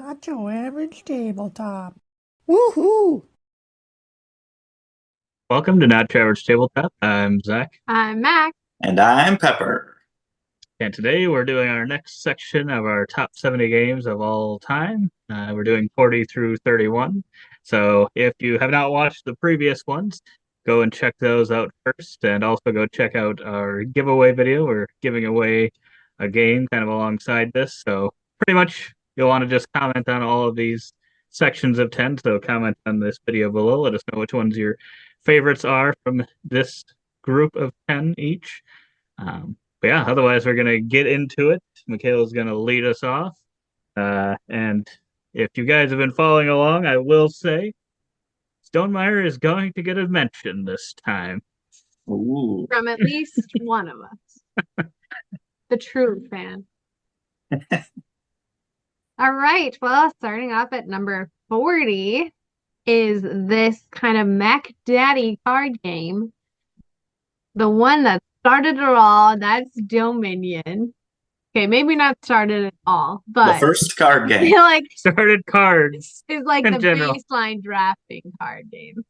Not your average tabletop. Woohoo! Welcome to Not Your Average Tabletop. I'm Zach, I'm Mac. And I'm Pepper. and today we're doing our next section of our top 70 games of all time. We're doing 40 through 31. So if you have not watched the previous ones, go and check those out first, and also go check out our giveaway video. We're giving away a game kind of alongside this. So pretty much you'll want to just comment on all of these sections of 10. So comment on this video below. Let us know which ones your favorites are from this group of 10 each. But yeah, otherwise we're gonna get into it. Michaela's gonna lead us off. And if you guys have been following along, I will say Stonemeyer is going to get a mention this time. Ooh. From at least one of us. The true fan. All right. Well, starting off at number 40 is this kind of Mac Daddy card game. The one that started it all, that's Dominion. Okay, maybe not started at all, The but first card I game. feel like Started cards. it's like in the general. baseline drafting card game.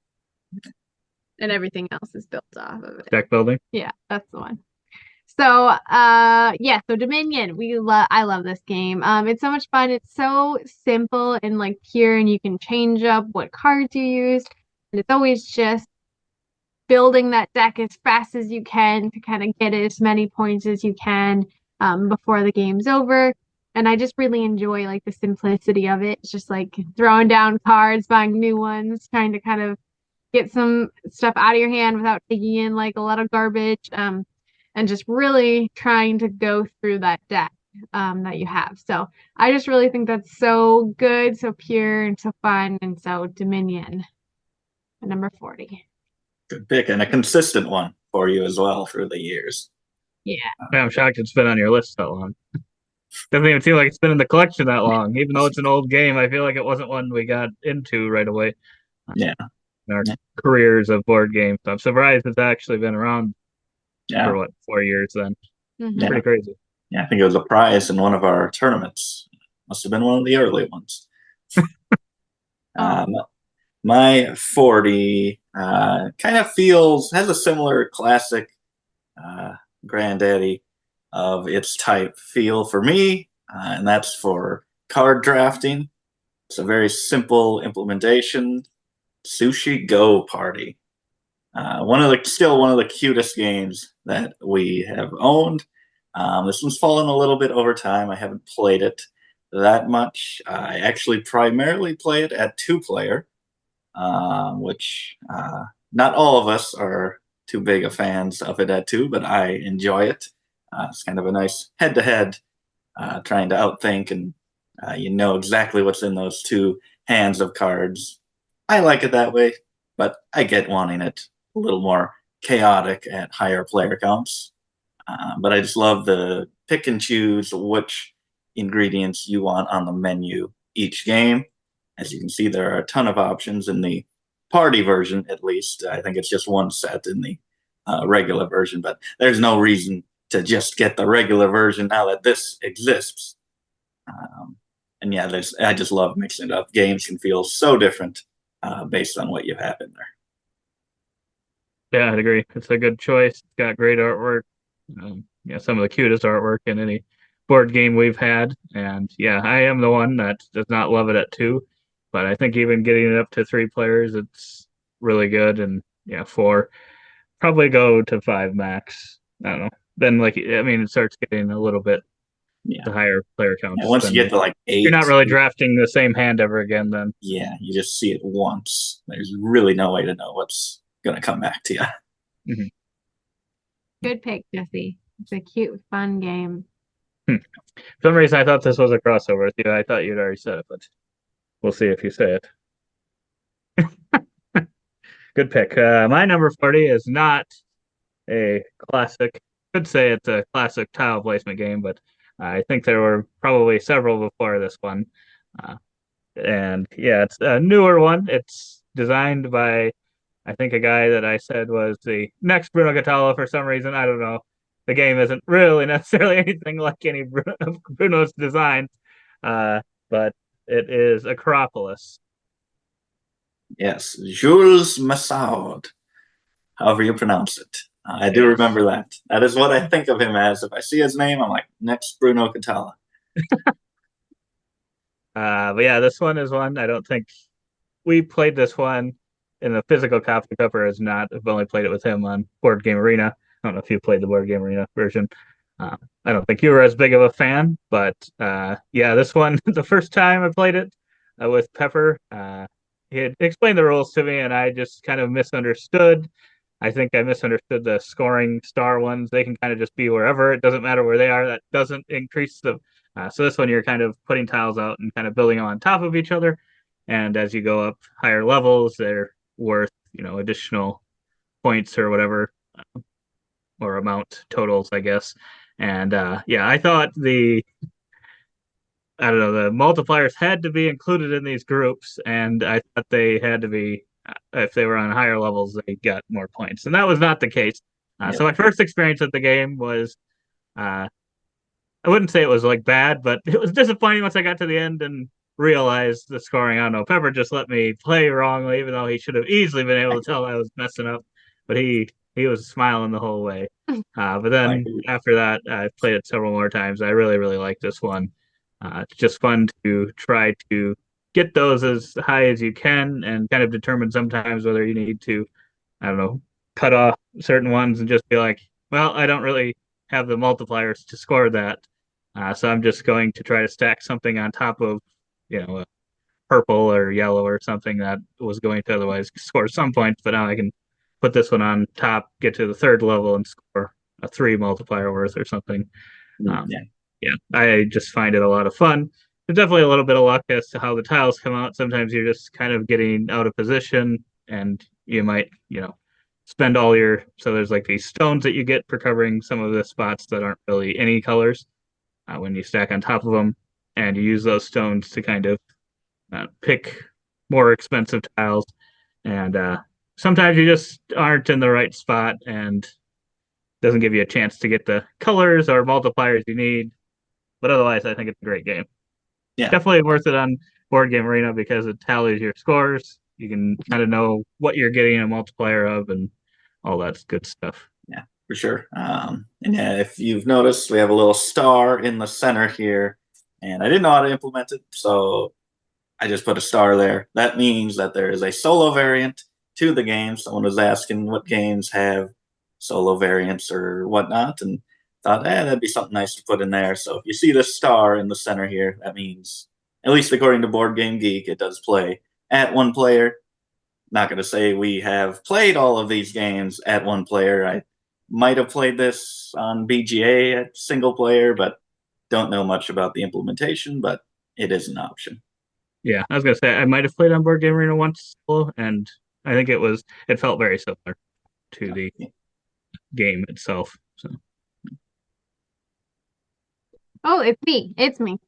And everything else is built off of it. Deck building. Yeah, that's the one. So, so Dominion, I love this game. It's so much fun. It's so simple and like pure, and you can change up what cards you use. And it's always just building that deck as fast as you can to kind of get as many points as you can before the game's over. And I just really enjoy like the simplicity of it. It's just like throwing down cards, buying new ones, trying to kind of get some stuff out of your hand without taking in like a lot of garbage. And just really trying to go through that deck that you have. So I just really think that's so good, so pure, and so fun. And so Dominion, number 40. Good pick, and a consistent one for you as well through the years. Yeah. I'm shocked it's been on your list that long. Doesn't even seem like it's been in the collection that long. Even though it's an old game, I feel like it wasn't one we got into right away. Yeah. In our careers of board games. So I'm surprised it's actually been around Yeah. for 4 years then. Mhm. Yeah. Pretty crazy. Yeah, I think it was a prize in one of our tournaments. Must have been one of the early ones. My 40 kind of has a similar classic granddaddy of its type feel for me, and that's for card drafting. It's a very simple implementation. Sushi Go Party. Still one of the cutest games that we have owned. This one's fallen a little bit over time. I haven't played it that much. I actually primarily play it at 2-player, which not all of us are too big of fans of it at 2, but I enjoy it. It's kind of a nice head-to-head, trying to outthink, and you know exactly what's in those 2 hands of cards. I like it that way, but I get wanting it a little more chaotic at higher player counts. But I just love the pick and choose which ingredients you want on the menu each game. As you can see, there are a ton of options in the party version, at least. I think it's just one set in the regular version, but there's no reason to just get the regular version now that this exists. And yeah, I just love mixing it up. Games can feel so different based on what you have in there. Yeah, I'd agree. It's a good choice. It's got great artwork. Some of the cutest artwork in any board game we've had. And yeah, I am the one that does not love it at 2, but I think even getting it up to 3 players, it's really good. And yeah, 4, probably go to 5 max. I don't know. Then it starts getting a little bit the higher player counts. Yeah, once you get to like 8, you're not really drafting the same hand ever again then. Yeah, you just see it once. There's really no way to know what's going to come back to you. Mm-hmm. Good pick, Jesse. It's a cute, fun game. For some reason, I thought this was a crossover with you. I thought you'd already said it, but we'll see if you say it. Good pick. My number 40 is not a classic. Could say it's a classic tile placement game, but I think there were probably several before this one. And yeah, it's a newer one. It's designed by, I think, a guy that I said was the next Bruno Catala for some reason. I don't know. The game isn't really necessarily anything like any of Bruno's designs, but It is Acropolis. Yes, Jules Massaud, however you pronounce it. I do Yes. remember that. That is what I think of him as. If I see his name, I'm like, next Bruno Catala. But yeah, this one is one I don't think we played this one in the physical copy. Pepper has not. I've only played it with him on Board Game Arena. I don't know if you played the Board Game Arena version. I don't think you were as big of a fan, but yeah, this one, the first time I played it with Pepper, he had explained the rules to me, and I just kind of misunderstood. I think I misunderstood the scoring star ones. They can kind of just be wherever. It doesn't matter where they are. That doesn't increase the. So this one, you're kind of putting tiles out and kind of building them on top of each other. And as you go up higher levels, they're worth, additional points or whatever, or amount totals, I guess. And yeah, I thought I don't know, the multipliers had to be included in these groups, and I thought they had to be, if they were on higher levels, they got more points. And that was not the case. So my first experience with the game was, I wouldn't say it was like bad, but it was disappointing once I got to the end and realized the scoring. I don't know. Pepper just let me play wrongly, even though he should have easily been able to tell I was messing up. But he was smiling the whole way. But then after that, I played it several more times. I really, really like this one. It's just fun to try to get those as high as you can and kind of determine sometimes whether you need to, I don't know, cut off certain ones and just be like, well, I don't really have the multipliers to score that. So I'm just going to try to stack something on top of, a purple or yellow or something that was going to otherwise score some points, but now I can put this one on top, get to the third level, and score a 3 multiplier worth or something. Yeah, I just find it a lot of fun. There's definitely a little bit of luck as to how the tiles come out. Sometimes you're just kind of getting out of position, and you might, spend all your. So there's like these stones that you get for covering some of the spots that aren't really any colors when you stack on top of them, and you use those stones to kind of pick more expensive tiles. And sometimes you just aren't in the right spot and doesn't give you a chance to get the colors or multipliers you need. But otherwise, I think it's a great game. Yeah. Definitely worth it on Board Game Arena because it tallies your scores. You can kind of know what you're getting a multiplier of and all that good stuff. Yeah, for sure. And yeah, if you've noticed, we have a little star in the center here, and I didn't know how to implement it, so I just put a star there. That means that there is a solo variant to the game. Someone was asking what games have solo variants or whatnot, and thought, that'd be something nice to put in there. So if you see the star in the center here, that means, at least according to Board Game Geek, it does play at 1 player. Not going to say we have played all of these games at 1 player. I might have played this on BGA at single player, but don't know much about the implementation, but it is an option. Yeah, I was going to say, I might have played on Board Game Arena once, and I think it felt very similar to the game itself. So. Oh, it's me. It's me.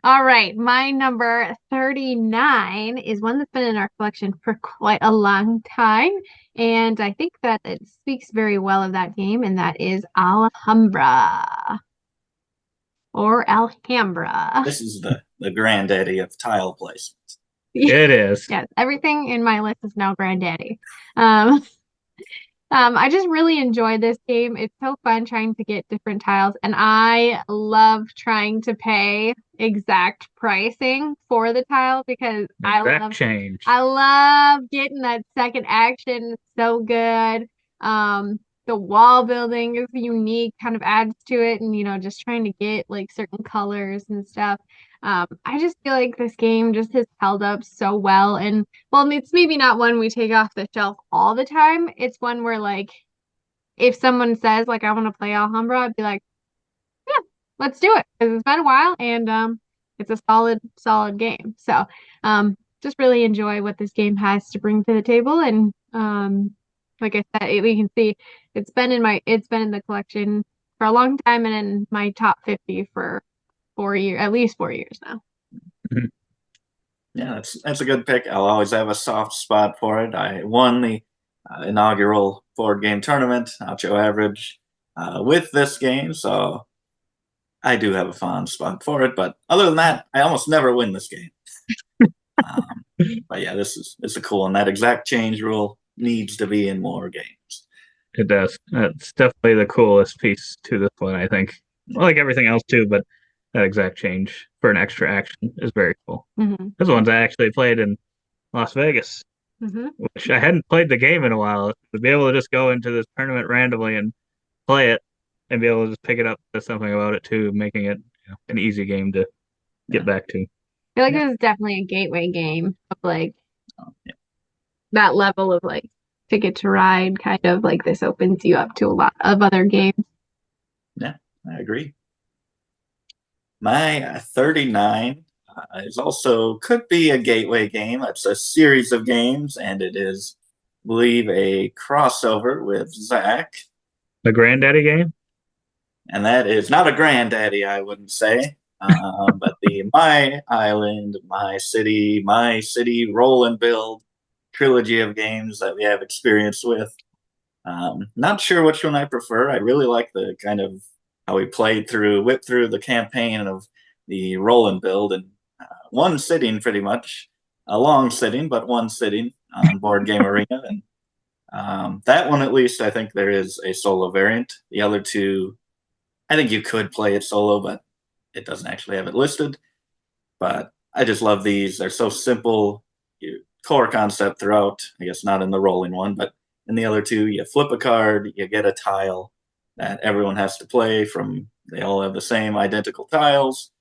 All right. My number 39 is one that's been in our collection for quite a long time. And I think that it speaks very well of that game, and that is Alhambra. Or Alhambra. This is the granddaddy of tile placement. It is. Yes, everything in my list is now granddaddy. I just really enjoy this game. It's so fun trying to get different tiles, and I love trying to pay exact pricing for the tile because I love getting that second action. It's so good. The wall building is unique, kind of adds to it, and just trying to get like certain colors and stuff. I just feel like this game just has held up so well. And well, it's maybe not one we take off the shelf all the time. It's one where like if someone says like I want to play Alhambra, I'd be like, yeah, let's do it. Because it's been a while and it's a solid game. So just really enjoy what this game has to bring to the table. And like I said, we can see it's been in the collection for a long time and in my top 50 for 4 years, at least 4 years now. Yeah, that's a good pick. I'll always have a soft spot for it. I won the inaugural board game tournament, Nacho Average, with this game, so I do have a fond spot for it, but other than that, I almost never win this game. Um, but yeah, it's a cool one. That exact change rule needs to be in more games. It does. That's definitely the coolest piece to this one, I think. Well, like everything else too, but that exact change for an extra action is very cool. Mm-hmm. This one's I actually played in Las Vegas, Mm-hmm. which I hadn't played the game in a while. To be able to just go into this tournament randomly and play it and be able to just pick it up, there's something about it too, making it an easy game to get back to. I feel like Yeah. it was definitely a gateway game of like Yeah. that level of like Ticket to Ride, kind of like this opens you up to a lot of other games. Yeah, I agree. My 39 is also could be a gateway game. It's a series of games, and it is, I believe, a crossover with Zach. The Granddaddy game? And that is not a granddaddy, I wouldn't say, but the My Island, My City, Roll and Build trilogy of games that we have experience with. Not sure which one I prefer. I really like the kind of how we whipped through the campaign of the Roll and Build in one sitting, pretty much. A long sitting, but one sitting on Board Game Arena. And that one, at least, I think there is a solo variant. The other two, I think you could play it solo, but it doesn't actually have it listed. But I just love these. They're so simple. Core concept throughout. I guess not in the rolling one, but in the other two, you flip a card, you get a tile that everyone has to play from. They all have the same identical tiles.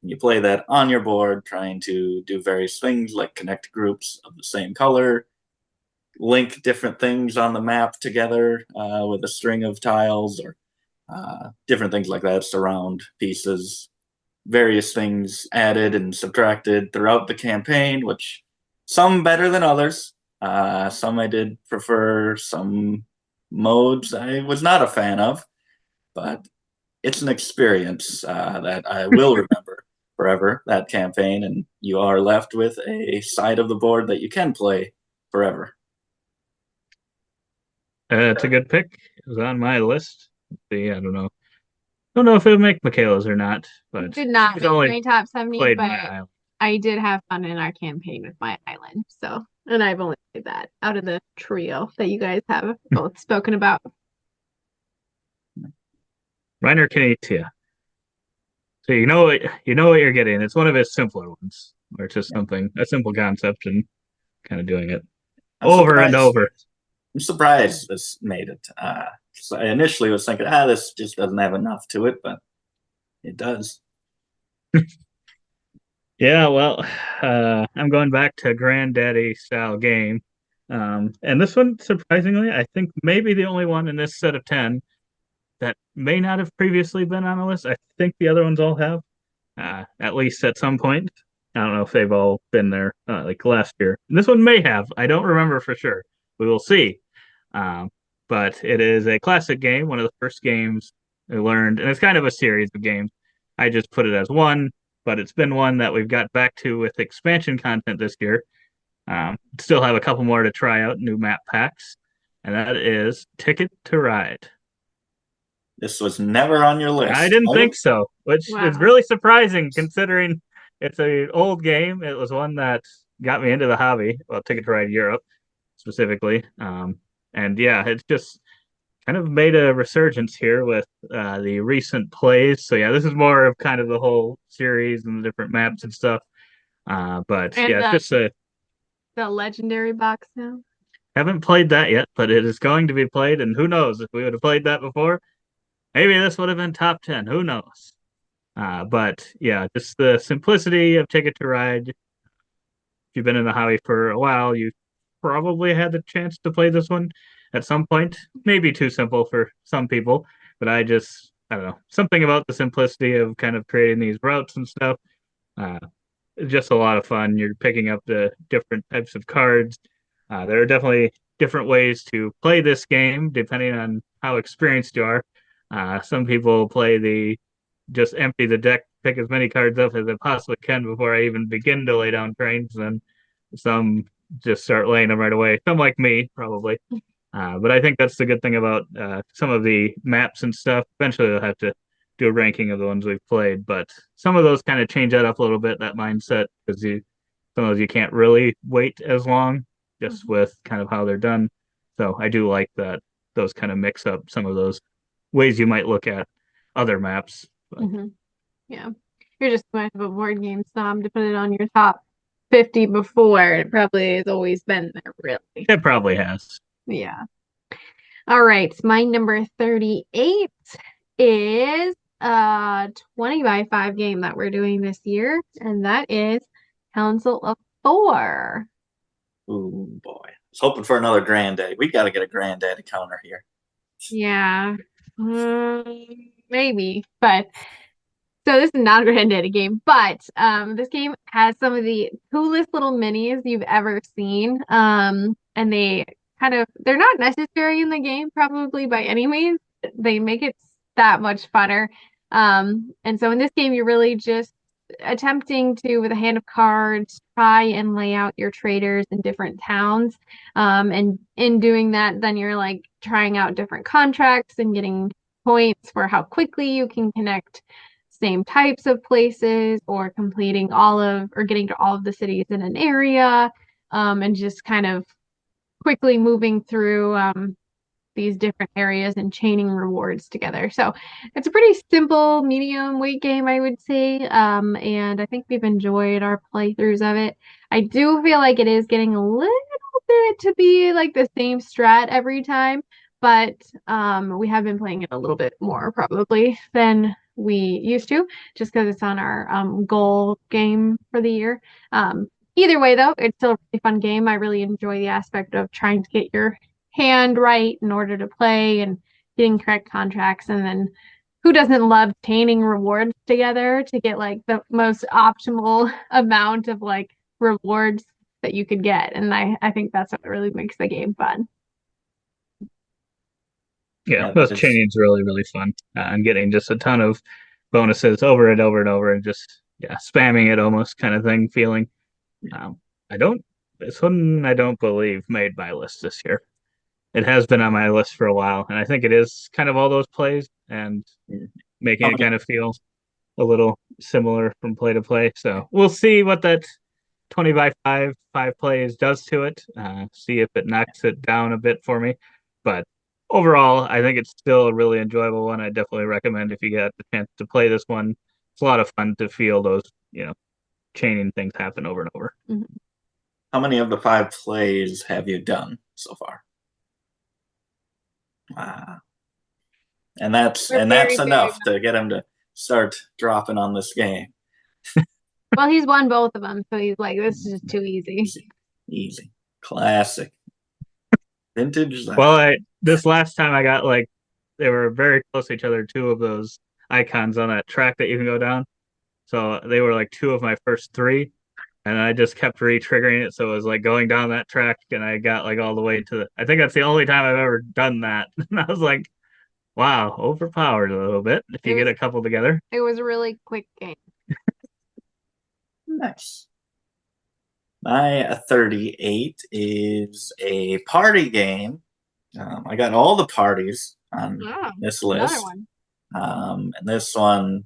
And you play that on your board, trying to do various things like connect groups of the same color, link different things on the map together with a string of tiles, or different things like that, surround pieces, various things added and subtracted throughout the campaign, which some better than others. Some I did prefer, some modes I was not a fan of, but it's an experience that I will remember forever, that campaign, and you are left with a side of the board that you can play forever. It's a good pick. It was on my list. See, I don't know. Don't know if it'll make Michaela's or not, but Did not she's make only my top 70, played but My Island. I did have fun in our campaign with My Island. So, and I've only played that out of the trio that you guys have both spoken about. Reiner Knizia. So you know what you're getting. It's one of his simpler ones, where it's just a simple concept and kind of doing it over and over. I'm surprised this made it. 'Cause I initially was thinking, this just doesn't have enough to it, but it does. Yeah, well, I'm going back to Granddaddy style game. And this one, surprisingly, I think maybe the only one in this set of 10 that may not have previously been on the list. I think the other ones all have, at least at some point. I don't know if they've all been there like last year. And this one may have. I don't remember for sure. We will see. But it is a classic game, one of the first games I learned, and it's kind of a series of games. I just put it as one, but it's been one that we've got back to with expansion content this year. Still have a couple more to try out, new map packs, and that is Ticket to Ride. This was never on your list. I didn't think so, which is really surprising considering it's an old game. It was one that got me into the hobby, well, Ticket to Ride Europe specifically. And yeah, it's just kind of made a resurgence here with the recent plays. So yeah, this is more of kind of the whole series and the different maps and stuff. But And yeah, it's just the legendary box now. haven't played that yet, but it is going to be played. And who knows if we would have played that before, maybe this would have been top 10. Who knows? But yeah, just the simplicity of Ticket to Ride. If you've been in the hobby for a while, you probably had the chance to play this one at some point. Maybe too simple for some people, but I don't know, something about the simplicity of kind of creating these routes and stuff. It's just a lot of fun. You're picking up the different types of cards. There are definitely different ways to play this game depending on how experienced you are. Some people play just empty the deck, pick as many cards up as I possibly can before I even begin to lay down trains, and some just start laying them right away. Some like me, probably. But I think that's the good thing about some of the maps and stuff. Eventually, they'll have to do a ranking of the ones we've played, but some of those kind of change that up a little bit, that mindset, because some of those you can't really wait as long just with kind of how they're done. So I do like that those kind of mix up some of those ways you might look at other maps. But Yeah. You're just too much of a board game snob to put it on your top 50 before. It probably has always been there, really. it probably has. Yeah. All right. My number 38 is a 20 by 5 game that we're doing this year, and that is Council of Four. Ooh, boy. I was hoping for another granddaddy. We got to get a granddaddy counter here. Yeah. Maybe, but so this is not a granddaddy game, but this game has some of the coolest little minis you've ever seen. And they're not necessary in the game probably by any means. They make it that much funner. And so in this game, you're really just attempting to, with a hand of cards, try and lay out your traders in different towns. And in doing that, then you're like trying out different contracts and getting points for how quickly you can connect same types of places, or completing or getting to all of the cities in an area, and just kind of quickly moving through these different areas and chaining rewards together. So it's a pretty simple medium weight game, I would say. And I think we've enjoyed our playthroughs of it. I do feel like it is getting a little bit to be like the same strat every time, but we have been playing it a little bit more probably than we used to, just because it's on our goal game for the year. Either way, though, it's still a really fun game. I really enjoy the aspect of trying to get your hand right in order to play and getting correct contracts. And then who doesn't love chaining rewards together to get like the most optimal amount of like rewards that you could get? And I think that's what really makes the game fun. Yeah, those chaining's really, really fun. And getting just a ton of bonuses over and over and over, and just spamming it almost kind of thing feeling. This one I don't believe made my list this year. It has been on my list for a while, and I think it is kind of all those plays and making it kind of feel a little similar from play to play. So we'll see what that 20 by 5 plays does to it. See if it knocks it down a bit for me. But overall, I think it's still a really enjoyable one. I definitely recommend if you get the chance to play this one. It's a lot of fun to feel those, chaining things happen over and over. Mm-hmm. How many of the 5 plays have you done so far? Wow. And that's enough to get him to start dropping on this game. Well, he's won both of them, so he's like, this is just too easy. Easy. Classic. Vintage. Well, this last time I got they were very close to each other, 2 of those icons on that track that you can go down. So they were like 2 of my first 3. And I just kept re-triggering it, so it was like going down that track, and I got like all the way to I think that's the only time I've ever done that. And I was like, wow, overpowered a little bit if you get a couple together. It was a really quick game. Nice. My 38 is a party game. I got all the parties on this list. Another one. And this one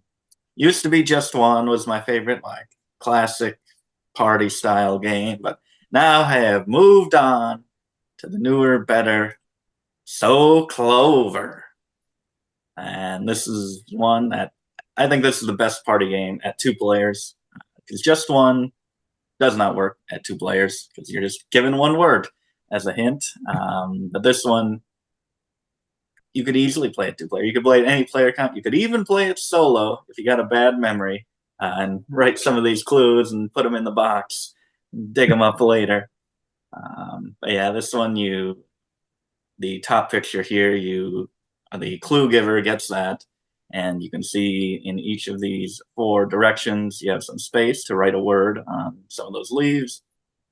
used to be just one, was my favorite, like classic party style game, but now have moved on to the newer, better So Clover. And this is one that I think this is the best party game at 2 players, because just one does not work at 2 players because you're just given one word as a hint. But this one, you could easily play at 2 players. You could play at any player count. You could even play it solo if you got a bad memory. And write some of these clues and put them in the box, dig them up later. But yeah, this one, the top picture here, the clue giver gets that, and you can see in each of these 4 directions, you have some space to write a word on some of those leaves,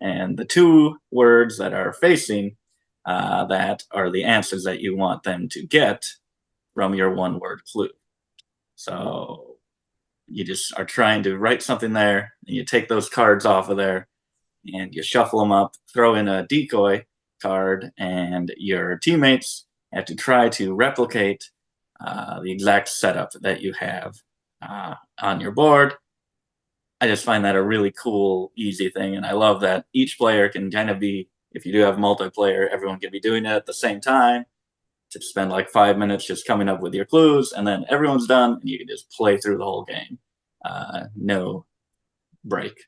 and the 2 words that are facing that are the answers that you want them to get from your 1-word clue. So you just are trying to write something there, and you take those cards off of there, and you shuffle them up, throw in a decoy card, and your teammates have to try to replicate the exact setup that you have on your board. I just find that a really cool, easy thing, and I love that each player can kind of be, if you do have multiplayer, everyone can be doing it at the same time, to spend like 5 minutes just coming up with your clues, and then everyone's done, and you can just play through the whole game. No break.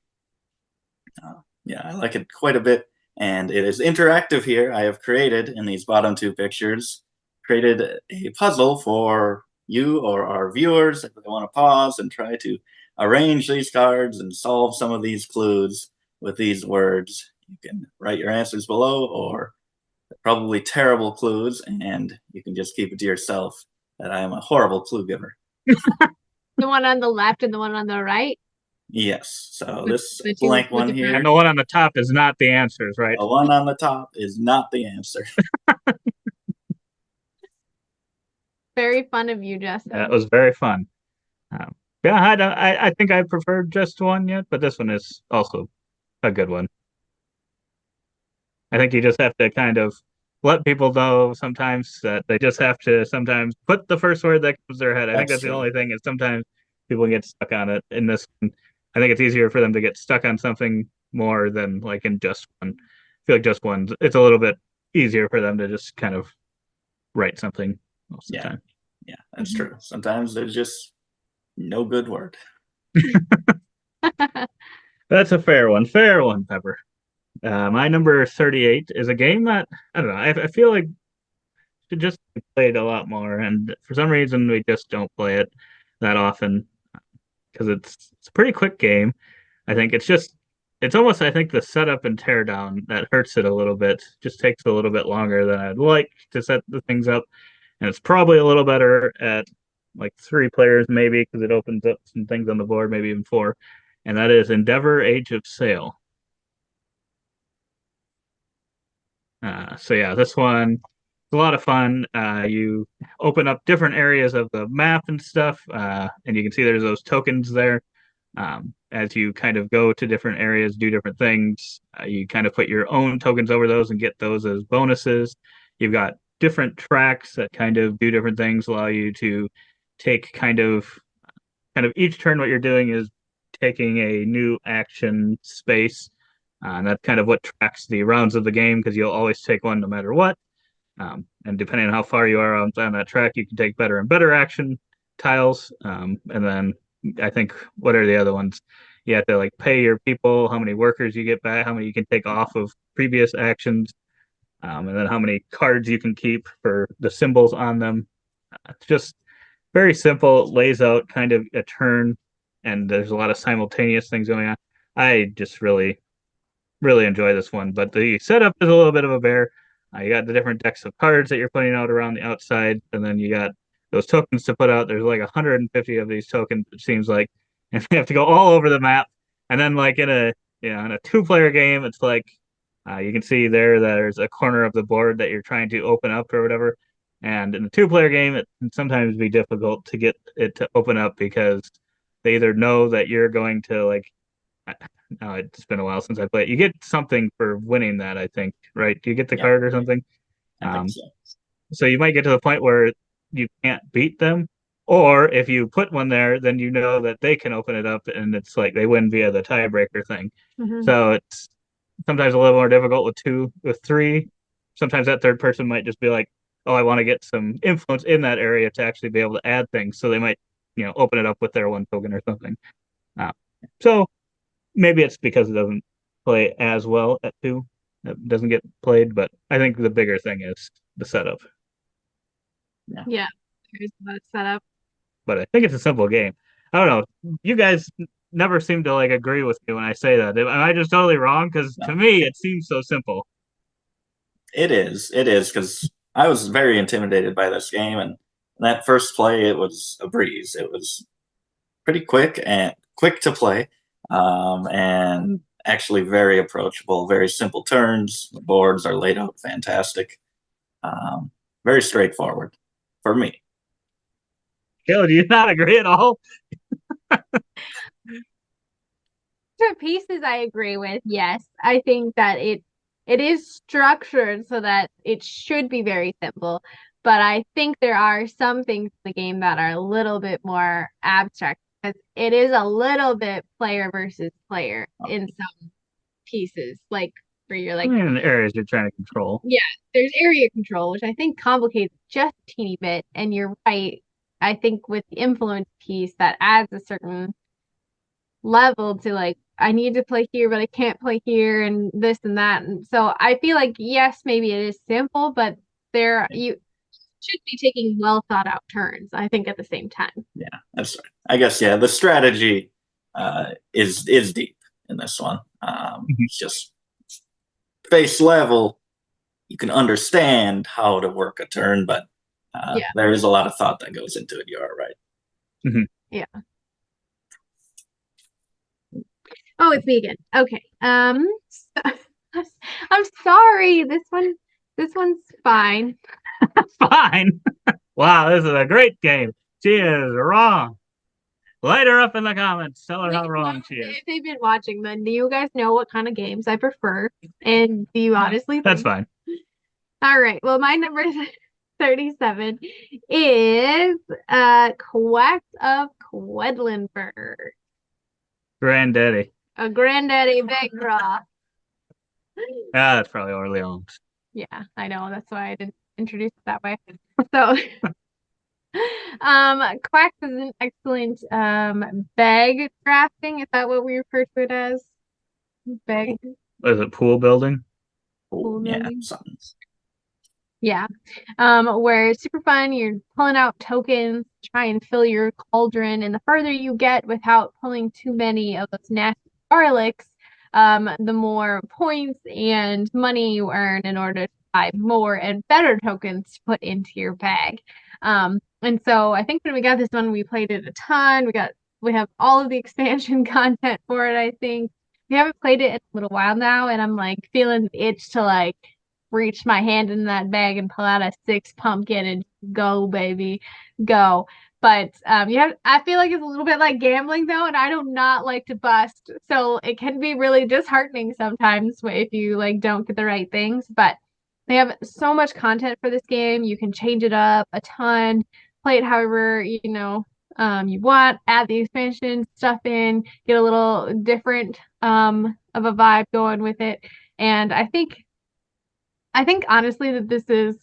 Yeah, I like it quite a bit, and it is interactive here. I have created, in these bottom two pictures, created a puzzle for you or our viewers if they want to pause and try to arrange these cards and solve some of these clues with these words. You can write your answers below, or probably terrible clues, and you can just keep it to yourself that I am a horrible clue giver. The one on the left and the one on the right. Yes, so With this the two blank one different- here, And the one on the top is not the answers, right? the one on the top is not the answer. Very fun of you, Justin. That was very fun. Yeah, I think I preferred just one yet, but this one is also a good one. I think you just have to kind of let people know sometimes that they just have to sometimes put the first word that comes to their head. I think that's the true. only thing is sometimes people get stuck on it. In this one, I think it's easier for them to get stuck on something more than like in just one. I feel like just one, it's a little bit easier for them to just kind of write something most of the time. Yeah, that's true. Sometimes there's just no good word. That's a fair one. Fair one, Pepper. My number 38 is a game that I don't know. I feel like should just be played a lot more, and for some reason we just don't play it that often because it's a pretty quick game. I think it's almost I think the setup and teardown that hurts it a little bit. Just takes a little bit longer than I'd like to set the things up, and it's probably a little better at like 3 players maybe because it opens up some things on the board, maybe even 4, and that is Endeavor: Age of Sail. So yeah, this one is a lot of fun. You open up different areas of the map and stuff, and you can see there's those tokens there. As you kind of go to different areas, do different things, you kind of put your own tokens over those and get those as bonuses. You've got different tracks that kind of do different things, allow you to take kind of each turn. What you're doing is taking a new action space. And that's kind of what tracks the rounds of the game because you'll always take one no matter what. And depending on how far you are on that track, you can take better and better action tiles. And then I think what are the other ones? You have to like pay your people, how many workers you get back, how many you can take off of previous actions, and then how many cards you can keep for the symbols on them. It's just very simple. It lays out kind of a turn, and there's a lot of simultaneous things going on. I just really enjoy this one, but the setup is a little bit of a bear. You got the different decks of cards that you're putting out around the outside, and then you got those tokens to put out. There's like 150 of these tokens, it seems like, and you have to go all over the map. And then like in a in a 2-player game, it's like you can see there's a corner of the board that you're trying to open up or whatever. And in a 2-player game, it can sometimes be difficult to get it to open up because they either know that you're going to like no, it's been a while since I played. You get something for winning that, I think, right? Do you get the card or something? I think so. So you might get to the point where you can't beat them, or if you put one there, then you know that they can open it up, and it's like they win via the tiebreaker thing. Mhm. So it's sometimes a little more difficult with 2, with 3. Sometimes that third person might just be like, "Oh, I want to get some influence in that area to actually be able to add things," so they might, open it up with their 1 token or something. So maybe it's because it doesn't play as well at 2. It doesn't get played, but I think the bigger thing is the setup. Yeah, there's that setup. But I think it's a simple game. I don't know. You guys never seem to like agree with me when I say that. Am I just totally wrong? Because to me, it seems so simple. It is, because I was very intimidated by this game, and that first play, it was a breeze. It was pretty quick to play, and actually very approachable, very simple turns. The boards are laid out fantastic. Very straightforward for me. Kayla, do you not agree at all? To pieces I agree with, yes. I think that it is structured so that it should be very simple. but I think there are some things in the game that are a little bit more abstract because it is a little bit player versus player in some pieces, like where you're like, in the areas you're trying to control. yeah, there's area control, which I think complicates just a teeny bit. And you're right. I think with the influence piece, that adds a certain level to like, I need to play here, but I can't play here, and this and that. And so I feel like, yes, maybe it is simple, but you should be taking well thought out turns, I think, at the same time. Yeah, that's right. I guess, yeah, the strategy is deep in this one. It's just face level. You can understand how to work a turn, but there is a lot of thought that goes into it. You are right. Yeah. Oh, it's me again. Okay. I'm sorry. This one's fine. Fine. Wow, this is a great game. She is wrong. Light her up in the comments. Tell her how wrong she is. If they've been watching, then do you guys know what kind of games I prefer? And do you honestly That's think? fine. All right. Well, my number 37 is Quacks of Quedlinburg. Granddaddy. A Granddaddy Big Raw. That's probably Orleans. Yeah, I know. That's why I didn't introduce it that way. So, Quacks is an excellent bag drafting. Is that what we refer to it as? Bag. Is it pool building? Yeah, building? something. Yeah. Where it's super fun. You're pulling out tokens, try and fill your cauldron, and the further you get without pulling too many of those nasty garlics, the more points and money you earn in order to buy more and better tokens to put into your bag. And so I think when we got this one, we played it a ton. We have all of the expansion content for it, I think. We haven't played it in a little while now, and I'm like feeling the itch to like reach my hand in that bag and pull out a 6 pumpkin and go, baby, go. But I feel like it's a little bit like gambling though, and I do not like to bust. So it can be really disheartening sometimes if you like don't get the right things. But they have so much content for this game. You can change it up a ton, play it however you want, add the expansion stuff in, get a little different of a vibe going with it. And I think honestly that this is,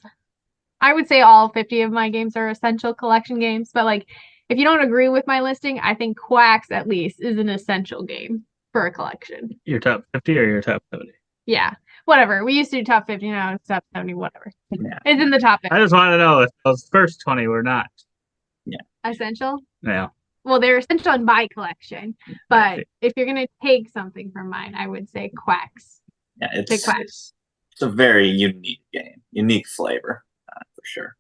I would say all 50 of my games are essential collection games, but like if you don't agree with my listing, I think Quacks at least is an essential game for a collection. Your top 50 or your top 70? Yeah, whatever. We used to do top 50, now it's top 70, whatever. Yeah. It's in the top 50. I just want to know if those first 20 were not. Essential? Yeah. Well, they're essential in my collection, but if you're going to take something from mine, I would say Quacks. Yeah, Quacks. It's a very unique game, unique flavor, for sure.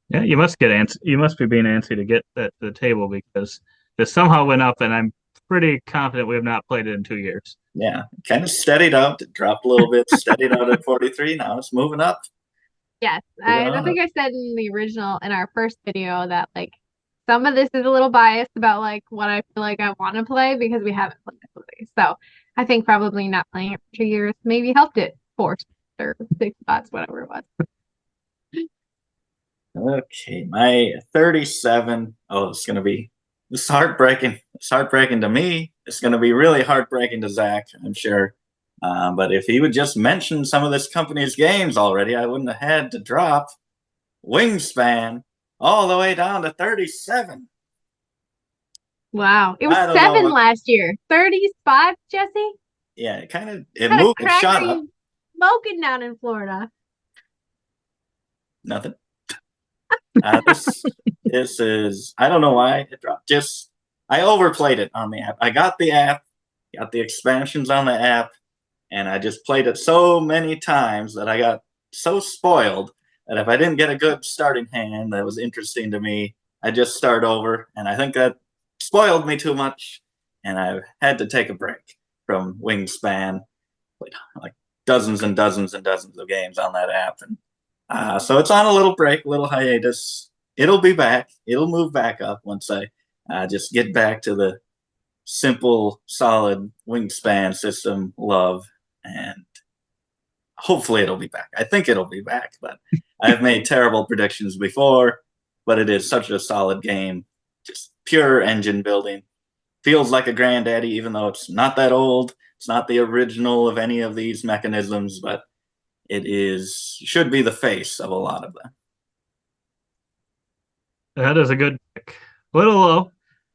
Yeah, you must be being antsy to get at the table because this somehow went up, and I'm pretty confident we have not played it in 2 years. Yeah, kind of steadied out. It dropped a little bit, steadied out at 43. Now it's moving up. Yes, I think I said in our first video that like some of this is a little biased about like what I feel like I want to play because we haven't played it lately. So I think probably not playing it for 2 years maybe helped it 4 or 6 spots, whatever it was. Okay, my 37. Oh, it's heartbreaking. It's heartbreaking to me. It's going to be really heartbreaking to Zach, I'm sure. But if he would just mention some of this company's games already, I wouldn't have had to drop Wingspan all the way down to 37. Wow, it was 7 last year. 30 spots, Jesse? Yeah, it moved and shot up. Smoking down in Florida. Nothing. This is, I don't know why it dropped. I overplayed it on the app. I got the app, got the expansions on the app, and I just played it so many times that I got so spoiled that if I didn't get a good starting hand that was interesting to me, I just start over. And I think that spoiled me too much, and I had to take a break from Wingspan. Played like dozens and dozens and dozens of games on that app, and so it's on a little break, a little hiatus. It'll be back. It'll move back up once I just get back to the simple, solid Wingspan system love. And hopefully it'll be back. I think it'll be back, but I've made terrible predictions before. But it is such a solid game, just pure engine building. Feels like a granddaddy, even though it's not that old. It's not the original of any of these mechanisms, but it should be the face of a lot of them. That is a good pick. A little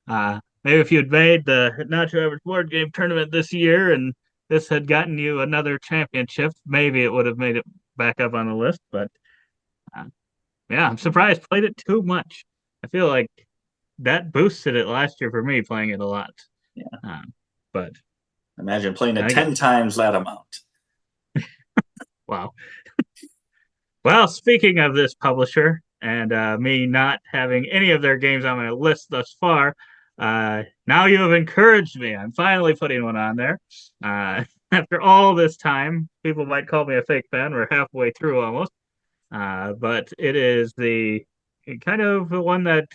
low. Maybe if you'd made the Not Your Average Board Game tournament this year and this had gotten you another championship, maybe it would have made it back up on the list. But yeah, I'm surprised. Played it too much. I feel like that boosted it last year for me playing it a lot. Yeah. But imagine playing it I 10 times that amount. Wow. Well, speaking of this publisher and me not having any of their games on my list thus far, now you have encouraged me. I'm finally putting one on there. After all this time, people might call me a fake fan. We're halfway through almost. But it is the kind of the one that,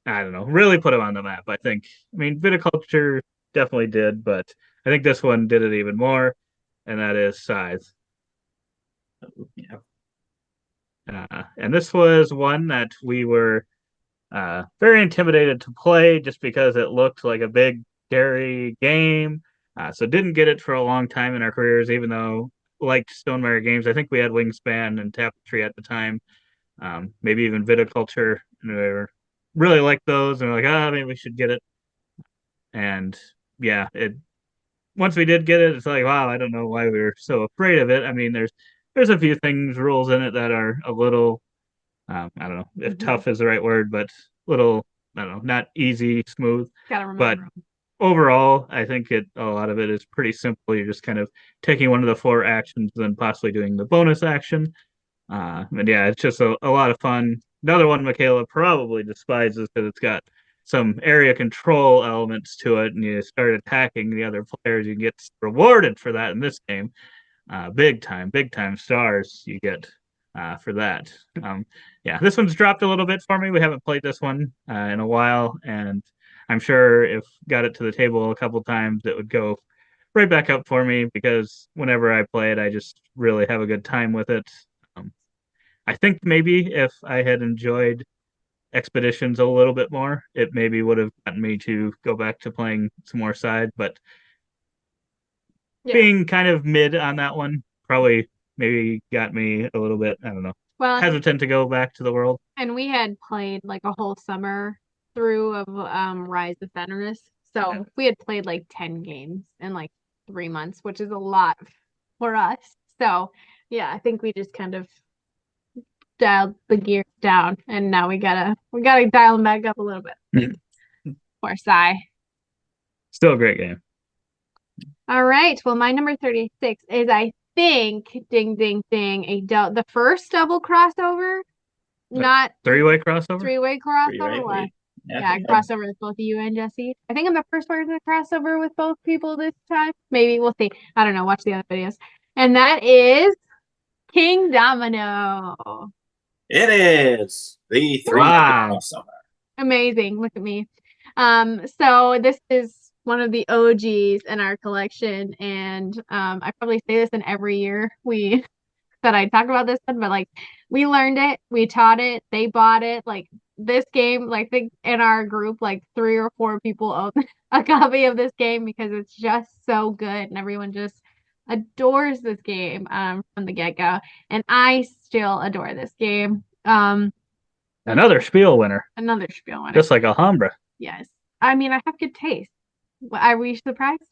I don't know, really put him on the map, I think. I mean, Viticulture definitely did, but I think this one did it even more, and that is Scythe. Yeah. And this was one that we were very intimidated to play just because it looked like a big, scary game. So didn't get it for a long time in our careers, even though liked Stonemaier games. I think we had Wingspan and Tapestry at the time, maybe even Viticulture. And we were really liked those, and we're like, maybe we should get it. And yeah, once we did get it, it's like, wow, I don't know why we were so afraid of it. I mean, there's a few things, rules in it that are a little, I don't know if tough is the right word, but little, I don't know, not easy, smooth. Gotta But remember. overall, I think a lot of it is pretty simple. You're just kind of taking one of the 4 actions and then possibly doing the bonus action. And yeah, it's just a lot of fun. Another one Michaela probably despises because it's got some area control elements to it, and you start attacking the other players, you get rewarded for that in this game. Big time stars you get for that. Yeah, this one's dropped a little bit for me. We haven't played this one in a while, and I'm sure if got it to the table a couple times, it would go right back up for me because whenever I play it, I just really have a good time with it. I think maybe if I had enjoyed Expeditions a little bit more, it maybe would have gotten me to go back to playing some more Scythe, but being kind of mid on that one probably maybe got me a little bit, I don't know, hesitant to go back to the world. And we had played like a whole summer through of Rise of Fenris. So we had played like 10 games in like 3 months, which is a lot for us. So yeah, I think we just kind of dialed the gears down, and now we gotta dial them back up a little bit. Poor Sai. Still a great game. All right. Well, my number 36 is, I think, ding ding ding, the first double crossover, not 3-way crossover. 3-way crossover. Three-way. Yeah, crossover with both of you and Jesse. I think I'm the first person to crossover with both people this time. Maybe we'll see. I don't know. Watch the other videos. And that is Kingdomino. It is the 3-way crossover. Amazing. Look at me. So this is one of the OGs in our collection, and I probably say this in every year that I talk about this one, but like we learned it, we taught it, they bought it. Like this game, like I think in our group, like 3 or 4 people own a copy of this game because it's just so good, and everyone just adores this game from the get-go, and I still adore this game. Another Spiel winner. Just like Alhambra. Yes. I mean, I have good taste. Are we surprised?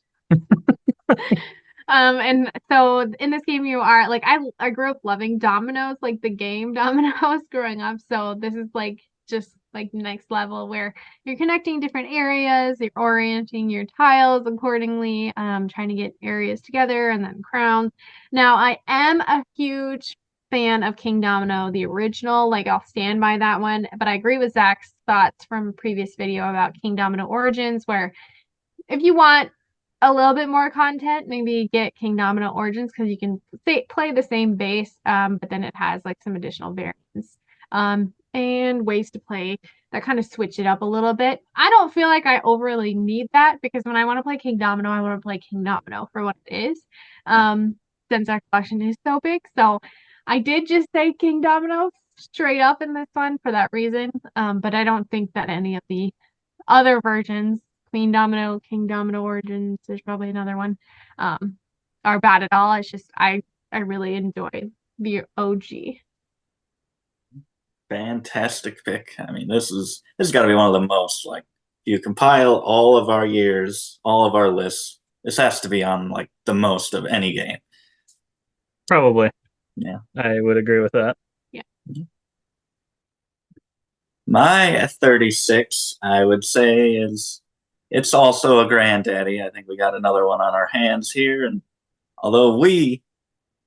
And so in this game you are like, I grew up loving dominoes, like the game dominoes growing up. So this is like just like next level where you're connecting different areas, you're orienting your tiles accordingly, trying to get areas together and then crowns. Now I am a huge fan of Kingdomino, the original. Like I'll stand by that one, but I agree with Zach's thoughts from a previous video about Kingdomino Origins, where if you want a little bit more content, maybe get Kingdomino Origins because you can play the same base, but then it has like some additional variants and ways to play that kind of switch it up a little bit. I don't feel like I overly need that because when I want to play Kingdomino, I want to play Kingdomino for what it is. since our collection is so big. So I did just say King Domino straight up in this one for that reason. But I don't think that any of the other versions, Queen Domino, King Domino Origins, there's probably another one, are bad at all. It's just I really enjoy the OG. Fantastic pick. I mean, this has got to be one of the most, like, you compile all of our years, all of our lists. This has to be on like the most of any game. Probably. Yeah. I would agree with that. My 36, I would say, it's also a granddaddy. I think we got another one on our hands here. And although we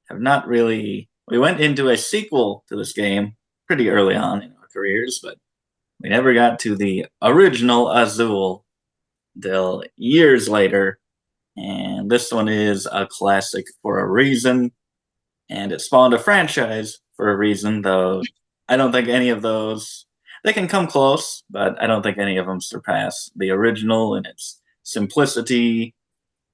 have not really, we went into a sequel to this game pretty early on in our careers, but we never got to the original Azul until years later. And this one is a classic for a reason. And it spawned a franchise for a reason, though I don't think any of those, they can come close, but I don't think any of them surpass the original in its simplicity,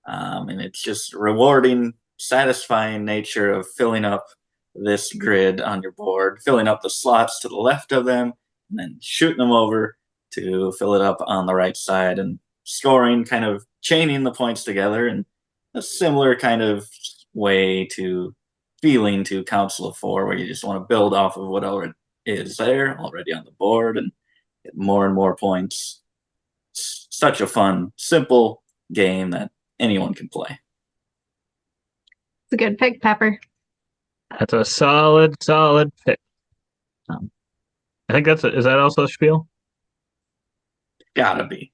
and it's just rewarding, satisfying nature of filling up this grid on your board, filling up the slots to the left of them, and then shooting them over to fill it up on the right side, and scoring, kind of chaining the points together in a similar kind of way to feeling to Council of Four, where you just want to build off of whatever is there already on the board and get more and more points. Such a fun, simple game that anyone can play. It's a good pick, Pepper. That's a solid pick. I think is that also a Spiel? Gotta be.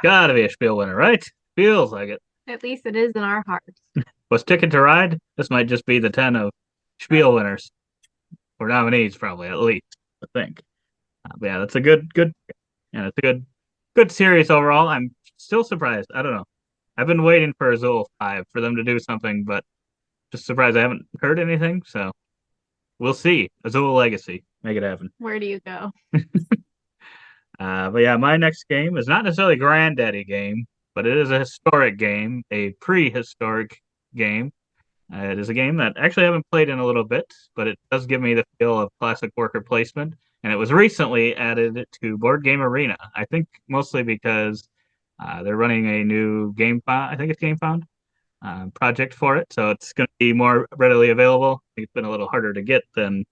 Gotta be a Spiel winner, right? Feels like it. At least it is in our hearts. Was Ticket to Ride? This might just be the 10 of Spiel winners. Or nominees, probably, at least, I think. But yeah, that's a good, yeah, it's a good series overall. I'm still surprised. I don't know. I've been waiting for Azul 5 for them to do something, but just surprised I haven't heard anything. So we'll see. Azul Legacy. Make it happen. Where do you go? But yeah, my next game is not necessarily a granddaddy game, but it is a historic game, a prehistoric game. It is a game that actually I haven't played in a little bit, but it does give me the feel of classic worker placement. And it was recently added to Board Game Arena. I think mostly because they're running a new GameFound, I think it's GameFound, project for it. So it's going to be more readily available. I think it's been a little harder to get than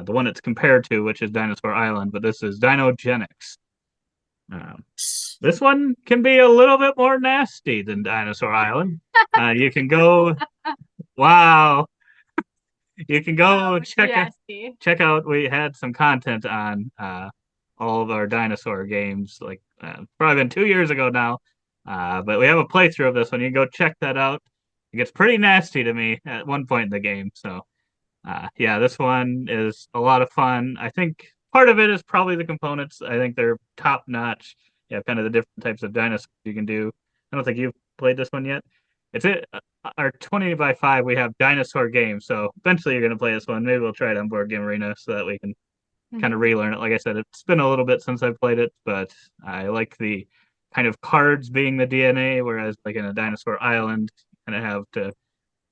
the one it's compared to, which is Dinosaur Island, but this is Dinogenics. This one can be a little bit more nasty than Dinosaur Island. You can go, wow. You can go check out. We had some content on all of our dinosaur games, like probably been 2 years ago now. But we have a playthrough of this one. You can go check that out. It gets pretty nasty to me at one point in the game. So yeah, this one is a lot of fun. I think part of it is probably the components. I think they're top notch. Yeah, kind of the different types of dinosaurs you can do. I don't think you've played this one yet. It's it. Our 20 by 5, we have dinosaur games. So eventually you're going to play this one. Maybe we'll try it on Board Game Arena so that we can kind of relearn it. Like I said, it's been a little bit since I've played it, but I like the kind of cards being the DNA, whereas like in a Dinosaur Island, you kind of have to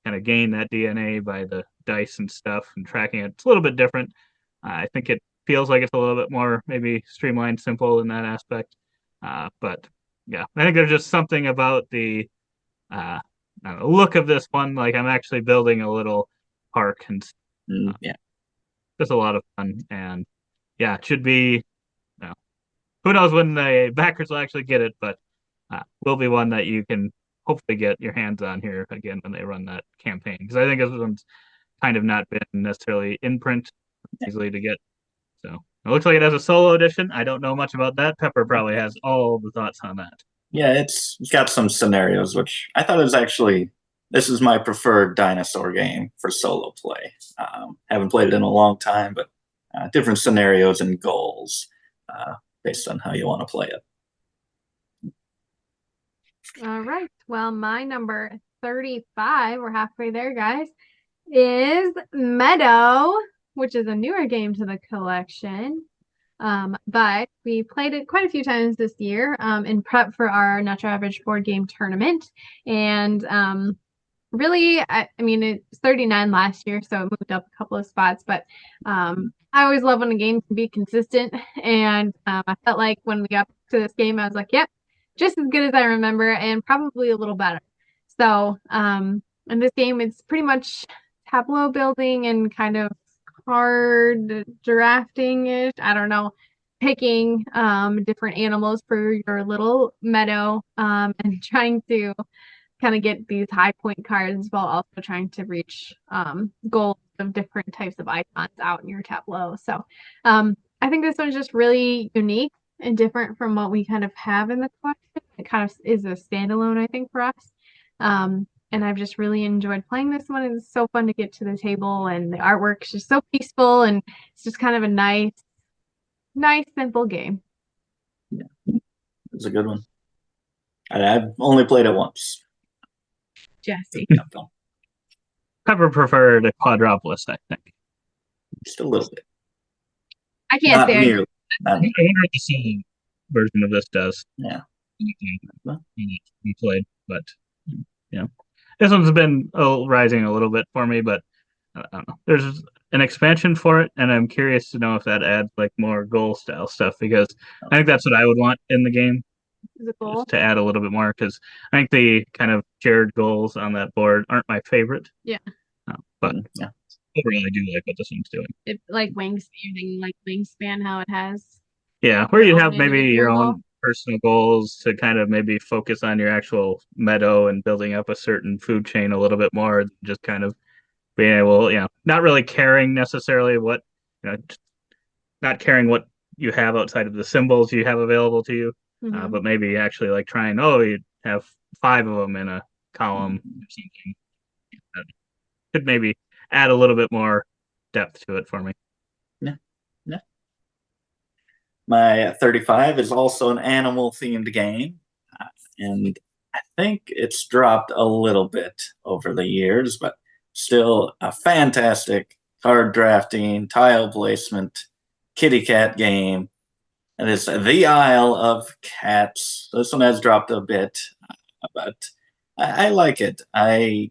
kind of gain that DNA by the dice and stuff and tracking it. It's a little bit different. I think it feels like it's a little bit more maybe streamlined, simple in that aspect. But yeah, I think there's just something about the look of this one. Like I'm actually building a little park and Yeah, just a lot of fun. And yeah, it should be. Who knows when the backers will actually get it, but will be one that you can hopefully get your hands on here again when they run that campaign. Because I think this one's kind of not been necessarily in print, easily to get. So it looks like it has a solo edition. I don't know much about that. Pepper probably has all the thoughts on that. yeah, it's got some scenarios, which I thought was actually, this is my preferred dinosaur game for solo play. Haven't played it in a long time, but different scenarios and goals based on how you want to play it. All right. Well, my number 35, we're halfway there, guys, is Meadow, which is a newer game to the collection. But we played it quite a few times this year in prep for our Natural Average board game tournament. And really, I mean, it's 39 last year, so it moved up a couple of spots, but I always love when a game can be consistent. And I felt like when we got to this game, I was like, yep, just as good as I remember and probably a little better. So in this game, it's pretty much tableau building and kind of card drafting-ish. I don't know, picking different animals for your little meadow and trying to kind of get these high point cards while also trying to reach goals of different types of icons out in your tableau. So I think this one's just really unique and different from what we kind of have in the collection. It kind of is a standalone, I think, for us. And I've just really enjoyed playing this one. It's so fun to get to the table, and the artwork's just so peaceful, and it's just kind of a nice, simple game. It's a good one. I've only played it once. Jesse. Pepper preferred a Quadropolis, I think. Just a little bit. I can't Not say nearly. I wonder what the solo version of this does. Yeah. You played, but this one's been rising a little bit for me, but I don't know. There's an expansion for it, and I'm curious to know if that adds like more goal style stuff, because I think that's what I would want in the game, Is it cool? is to add a little bit more, because I think the kind of shared goals on that board aren't my favorite. Yeah. But Yeah. overall, I do like what this one's doing. It like Wingspan, how it has. Yeah, where you Your have own maybe your individual own goal. personal goals to kind of maybe focus on your actual meadow and building up a certain food chain a little bit more, than just kind of being able, not really caring necessarily what, not caring what you have outside of the symbols you have available to you, Mhm. but maybe actually like trying, you have 5 of them in a column or something. That could maybe add a little bit more depth to it for me. My 35 is also an animal themed game, and I think it's dropped a little bit over the years, but still a fantastic card drafting, tile placement, kitty cat game. And it's The Isle of Cats. This one has dropped a bit, but I like it. I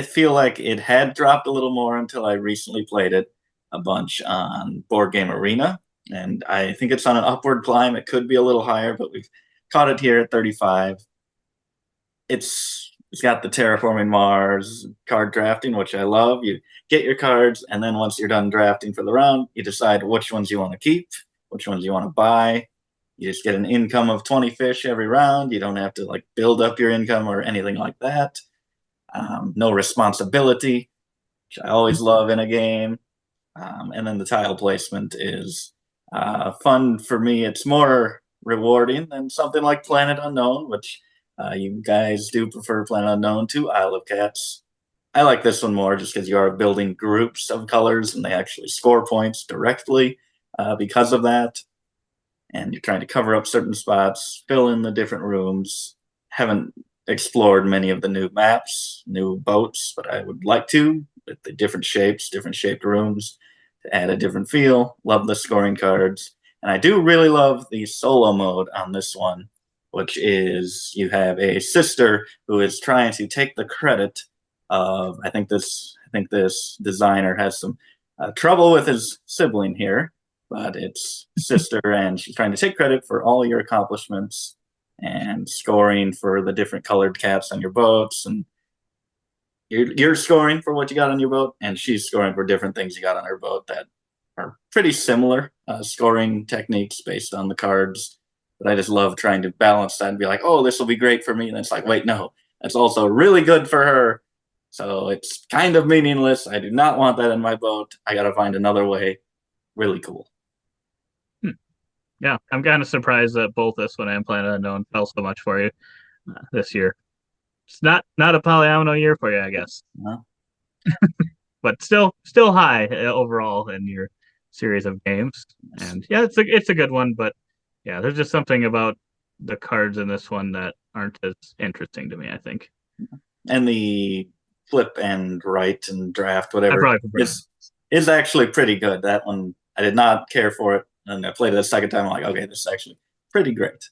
feel like it had dropped a little more until I recently played it a bunch on Board Game Arena, and I think it's on an upward climb. It could be a little higher, but we've caught it here at 35. It's got the terraforming Mars card drafting, which I love. You get your cards, and then once you're done drafting for the round, you decide which ones you want to keep, which ones you want to buy. You just get an income of 20 fish every round. You don't have to like build up your income or anything like that. No responsibility, which I always love in a game. And then the tile placement is fun for me. It's more rewarding than something like Planet Unknown, which you guys do prefer Planet Unknown to Isle of Cats. I like this one more just because you are building groups of colors and they actually score points directly because of that. And you're trying to cover up certain spots, fill in the different rooms. Haven't explored many of the new maps, new boats, but I would like to, with the different shapes, different shaped rooms, to add a different feel. Love the scoring cards. And I do really love the solo mode on this one, which is you have a sister who is trying to take the credit of, I think this designer has some trouble with his sibling here, but it's sister, and she's trying to take credit for all your accomplishments and scoring for the different colored cats on your boats, and you're scoring for what you got on your boat, and she's scoring for different things you got on her boat that are pretty similar scoring techniques based on the cards. But I just love trying to balance that and be like, oh, this will be great for me, and it's like, wait, no, that's also really good for her. So it's kind of meaningless. I do not want that in my boat. I got to find another way. Really cool. Yeah, I'm kind of surprised that both this one and Planet Unknown fell so much for you this year. It's not a Polyomino year for you, I guess. No. But still high overall in your series of games. And yeah, it's a good one, but yeah, there's just something about the cards in this one that aren't as interesting to me, I think. And the flip and write and draft, I whatever, probably prefer is actually pretty good. That one, I did not care for it. And I played it a second time. I'm like, okay, this is actually pretty great.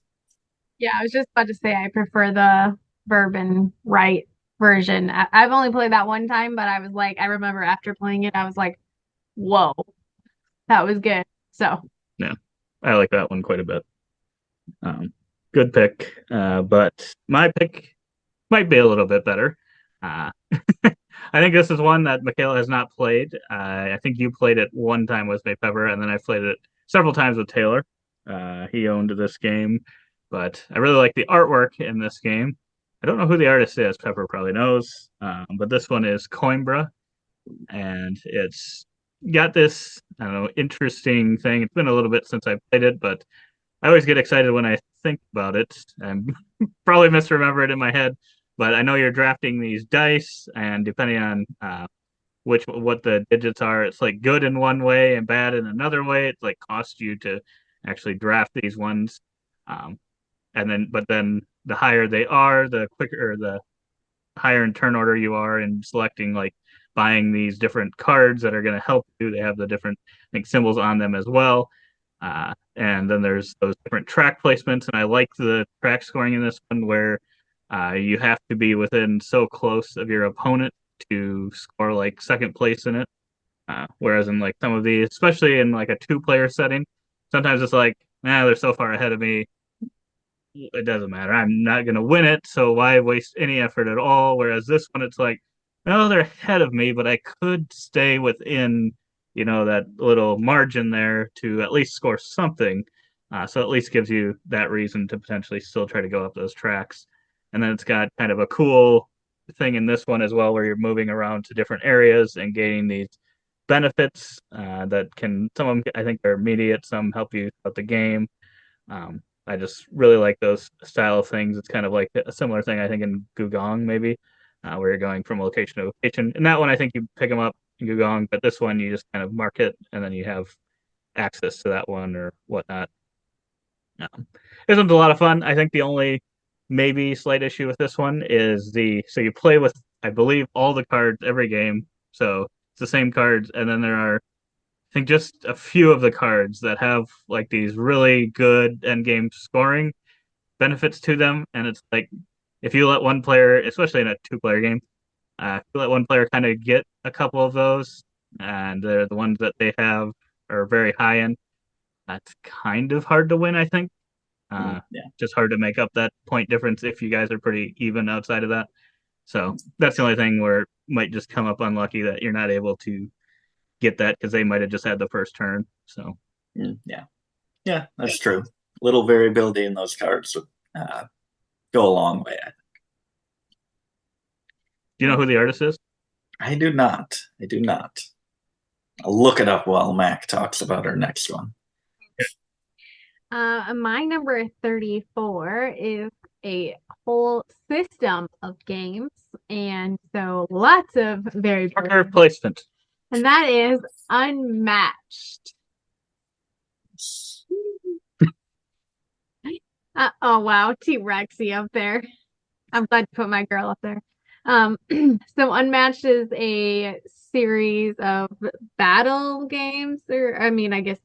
Yeah, I was just about to say I prefer the verb and write version. I've only played that one time, but I was like, I remember after playing it, I was like, whoa, that was good. So Yeah, I like that one quite a bit. Good pick, but my pick might be a little bit better. Uh, I think this is one that Michaela has not played. I think you played it one time with me, Pepper, and then I played it several times with Taylor. He owned this game, but I really like the artwork in this game. I don't know who the artist is. Pepper probably knows, but this one is Coimbra, and it's got this, I don't know, interesting thing. It's been a little bit since I played it, but I always get excited when I think about it. I'm probably misremember it in my head, but I know you're drafting these dice, and depending on what the digits are, it's like good in one way and bad in another way. It's like cost you to actually draft these ones, but then the higher they are, the quicker the higher in turn order you are in selecting like buying these different cards that are going to help you. They have the different symbols on them as well. And then there's those different track placements, and I like the track scoring in this one where you have to be within so close of your opponent to score like second place in it. Whereas in like some of these, especially in like a two-player setting, sometimes it's like, they're so far ahead of me, it doesn't matter. I'm not going to win it, so why waste any effort at all? Whereas this one, it's like, no, they're ahead of me, but I could stay within, that little margin there to at least score something. So at least gives you that reason to potentially still try to go up those tracks. And then it's got kind of a cool thing in this one as well, where you're moving around to different areas and gaining these benefits that some of them I think are immediate, some help you throughout the game. I just really like those style of things. It's kind of like a similar thing, I think, in Gugong, maybe, where you're going from location to location. And that one, I think you pick them up in Gugong, but this one, you just kind of mark it, and then you have access to that one or whatnot. This one's a lot of fun. I think the only maybe slight issue with this one is so you play with, I believe, all the cards every game. So it's the same cards, and then there are, I think, just a few of the cards that have like these really good end game scoring benefits to them. And it's like if you let one player, especially in a two-player game, if you let one player kind of get a couple of those, and they're the ones that they have are very high end, that's kind of hard to win, I think. Yeah. Just hard to make up that point difference if you guys are pretty even outside of that. So that's the only thing where it might just come up unlucky that you're not able to get that because they might have just had the first turn. So Yeah, that's true. Little variability in those cards would go a long way. do you know who the artist is? I do not. I'll look it up while Mac talks about our next one. My number 34 is a whole system of games, and so lots of very Marker placement. and that is Unmatched. Oh wow, T-Rexy up there. I'm glad to put my girl up there. So Unmatched is a series of battle games, or I mean, I guess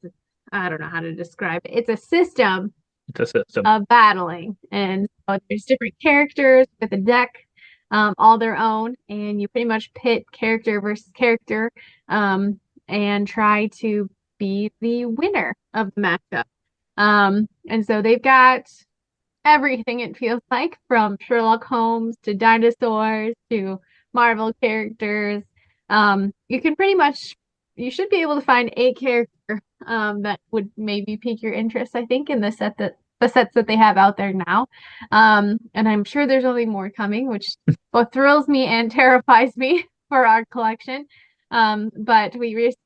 I don't know how to describe it. It's a system It's a system. of battling, and so there's different characters with a deck, all their own, and you pretty much pit character versus character, and try to be the winner of the matchup. And so they've got everything, it feels like, from Sherlock Holmes to dinosaurs to Marvel characters. You can pretty much, you should be able to find a character that would maybe pique your interest, I think, in the sets that they have out there now. And I'm sure there's only more coming, which both thrills me and terrifies me for our collection. But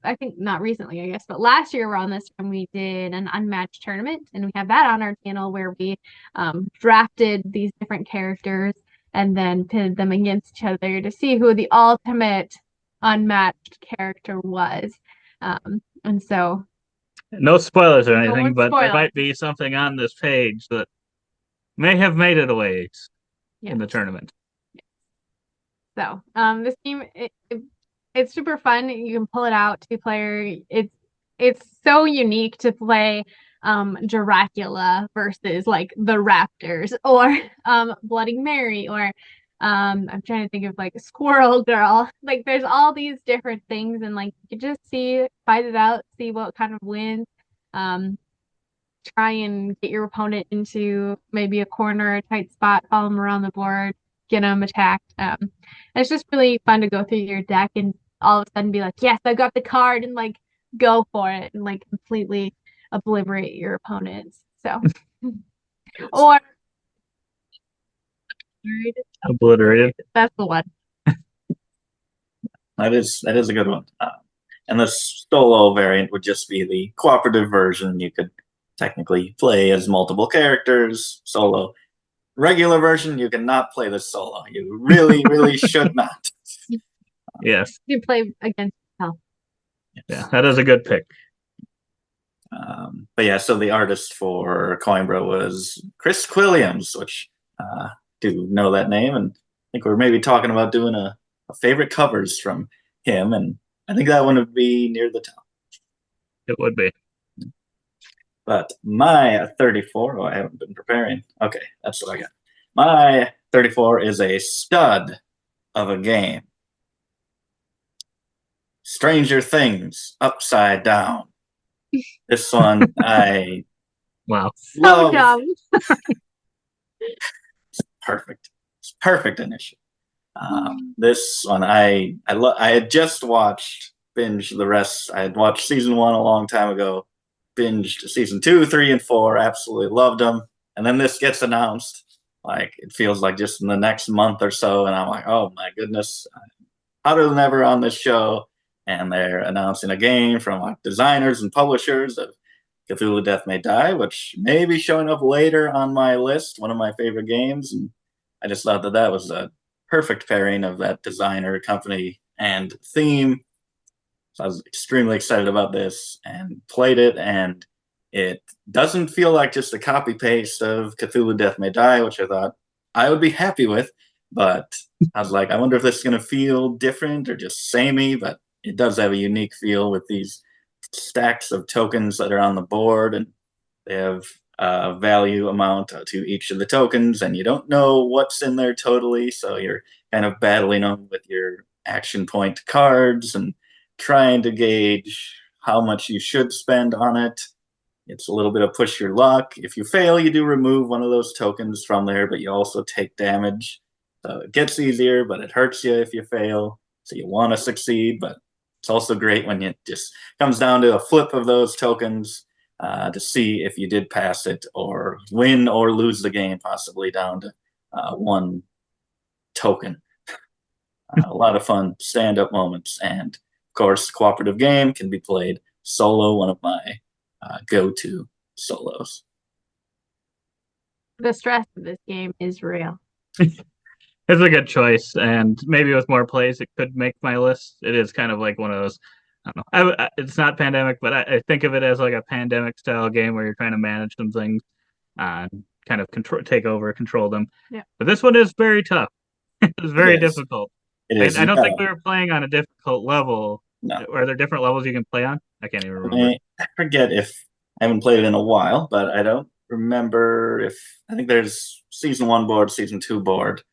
I think not recently, I guess, but last year around this time we did an Unmatched tournament, and we have that on our channel where we drafted these different characters and then pitted them against each other to see who the ultimate unmatched character was. And so no spoilers or anything, won't but there spoil. might be something on this page that may have made it a ways Yeah. in the tournament. So this game, it's super fun. You can pull it out, two-player. It's so unique to play Dracula versus like the Raptors or Bloody Mary or I'm trying to think of like Squirrel Girl. Like there's all these different things and like you just fight it out, see what kind of wins. Um, Try and get your opponent into maybe a corner, a tight spot, follow them around the board, get them attacked. It's just really fun to go through your deck and all of a sudden be like, yes, I got the card and like go for it and like completely obliterate your opponents. So, or Obliterated. that's the one. That is a good one. And the solo variant would just be the cooperative version. You could technically play as multiple characters. Solo. Regular version, you cannot play this solo. You really, really should not. Yes. You play against yourself. Yeah, that is a good pick. But yeah, so the artist for Coimbra was Chris Quilliams, which do know that name, and I think we're maybe talking about doing a favorite covers from him, and I think that one would be near the top. It would be. But my 34, oh, I haven't been preparing. Okay, that's what I got. My 34 is a stud of a game. Stranger Things Upside Down. This one I Wow. So love. dumb. Perfect. It's perfect initial. This one I had just watched binge the rest. I had watched season 1 a long time ago. Binged season 2, 3, and 4. Absolutely loved them. And then this gets announced. Like it feels like just in the next month or so, and I'm like, oh my goodness, hotter than ever on this show. And they're announcing a game from like designers and publishers of Cthulhu Death May Die, which may be showing up later on my list, one of my favorite games. And I just thought that that was a perfect pairing of that designer, company, and theme. So I was extremely excited about this and played it, and it doesn't feel like just a copy paste of Cthulhu Death May Die, which I thought I would be happy with. But I was like, I wonder if this is going to feel different or just samey, but it does have a unique feel with these stacks of tokens that are on the board, and they have a value amount to each of the tokens, and you don't know what's in there totally, so you're kind of battling them with your action point cards and trying to gauge how much you should spend on it. It's a little bit of push your luck. If you fail, you do remove one of those tokens from there, but you also take damage. So it gets easier, but it hurts you if you fail. So you want to succeed, but it's also great when it just comes down to a flip of those tokens to see if you did pass it or win or lose the game, possibly down to one token. A lot of fun stand-up moments. And, of course, cooperative game can be played solo, one of my go-to solos. The stress of this game is real. It's a good choice, and maybe with more plays, it could make my list. It is kind of like one of those. I don't know. It's not pandemic, but I think of it as like a pandemic style game where you're trying to manage some things, and kind of control them. Yeah. But this one is very tough. It's very Yes. difficult. It is. I don't think we were playing on a difficult level. No. Are there different levels you can play on? I can't even remember. I forget if I haven't played it in a while, but I don't remember if I think there's season 1 board, season 2 board.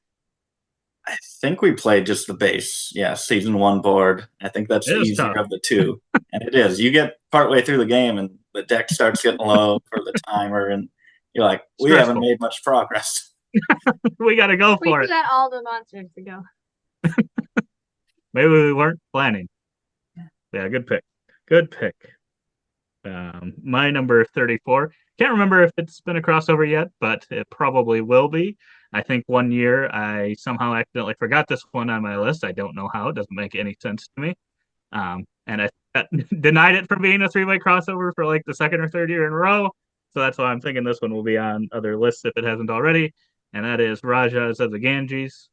I think we played just the base. Yeah, season 1 board. I think that's the easier tough. of the two. And it is. You get partway through the game and the deck starts getting low for the timer, and you're like, we Stressful. haven't made much progress. We got to go We for did it. that all the monsters ago. Maybe we weren't planning. Yeah, good pick. Good pick. My number 34. Can't remember if it's been a crossover yet, but it probably will be. I think one year I somehow accidentally forgot this one on my list. I don't know how. It doesn't make any sense to me. And I denied it from being a 3-way crossover for like the second or third year in a row. So that's why I'm thinking this one will be on other lists if it hasn't already. And that is Rajas of the Ganges.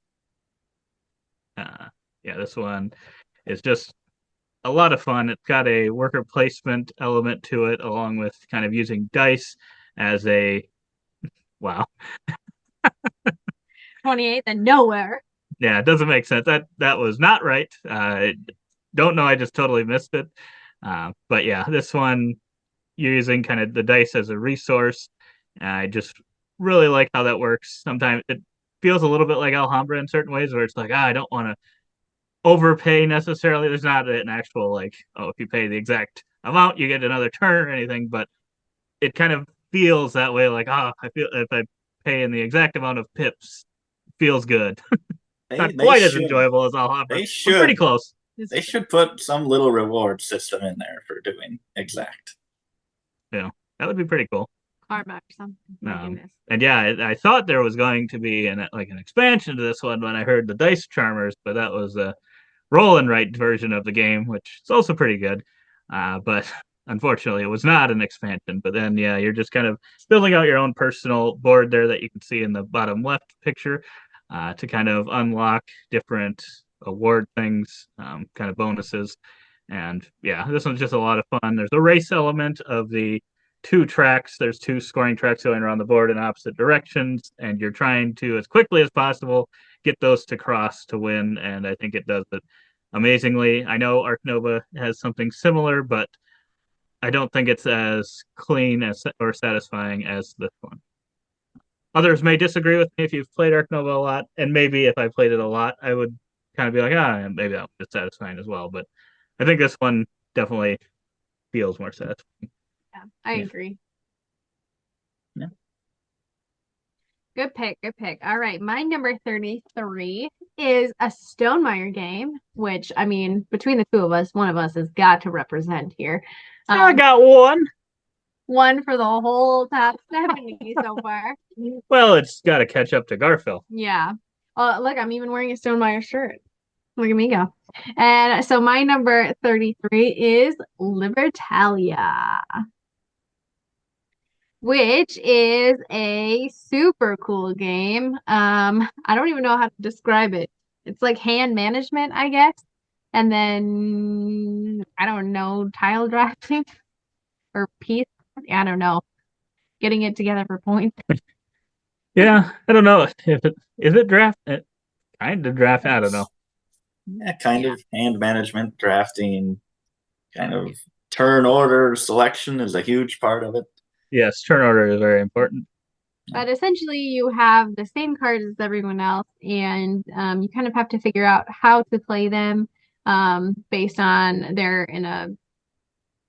Yeah, this one is just a lot of fun. It's got a worker placement element to it, along with kind of using dice as a wow. 28th and nowhere. Yeah, it doesn't make sense. That was not right. Don't know. I just totally missed it. But yeah, this one using kind of the dice as a resource. I just really like how that works. Sometimes it feels a little bit like Alhambra in certain ways, where it's like, I don't want to overpay necessarily. There's not an actual like, oh, if you pay the exact amount, you get another turn or anything, but it kind of feels that way. Like, I feel if I pay in the exact amount of pips, feels good. Not They quite as should. enjoyable as Alhambra, They but pretty should. close. They should put some little reward system in there for doing exact. Yeah, that would be pretty cool. Karma or something. My goodness. And yeah, I thought there was going to be an expansion to this one when I heard the Dice Charmers, but that was a roll and write version of the game, which is also pretty good. But unfortunately, it was not an expansion. But then, yeah, you're just kind of building out your own personal board there that you can see in the bottom left picture to kind of unlock different award things, kind of bonuses. And yeah, this one's just a lot of fun. There's a race element of the two tracks. There's two scoring tracks going around the board in opposite directions, and you're trying to, as quickly as possible, get those to cross to win. And I think it does it amazingly. I know Arc Nova has something similar, but I don't think it's as clean as or satisfying as this one. Others may disagree with me if you've played Arc Nova a lot, and maybe if I played it a lot, I would kind of be like, maybe that was satisfying as well. But I think this one definitely feels more satisfying. Yeah, I agree. Yeah. Good pick, good pick. All right, my number 33 is a Stonemaier game, which, I mean, between the two of us, one of us has got to represent here. I got one. One for the whole top 70 so far. Well, it's got to catch up to Garfield. Yeah. Look, I'm even wearing a Stonemaier shirt. Look at me go. And so my number 33 is Libertalia, which is a super cool game. I don't even know how to describe it. It's like hand management, I guess. And then, I don't know, tile drafting or piece. I don't know. Getting it together for points. Yeah, I don't know if it is it draft. Kind of draft. I don't know. Yeah, kind of hand management, drafting, kind of turn order selection is a huge part of it. Yes, turn order is very important. But essentially, you have the same cards as everyone else, and you kind of have to figure out how to play them based on they're in a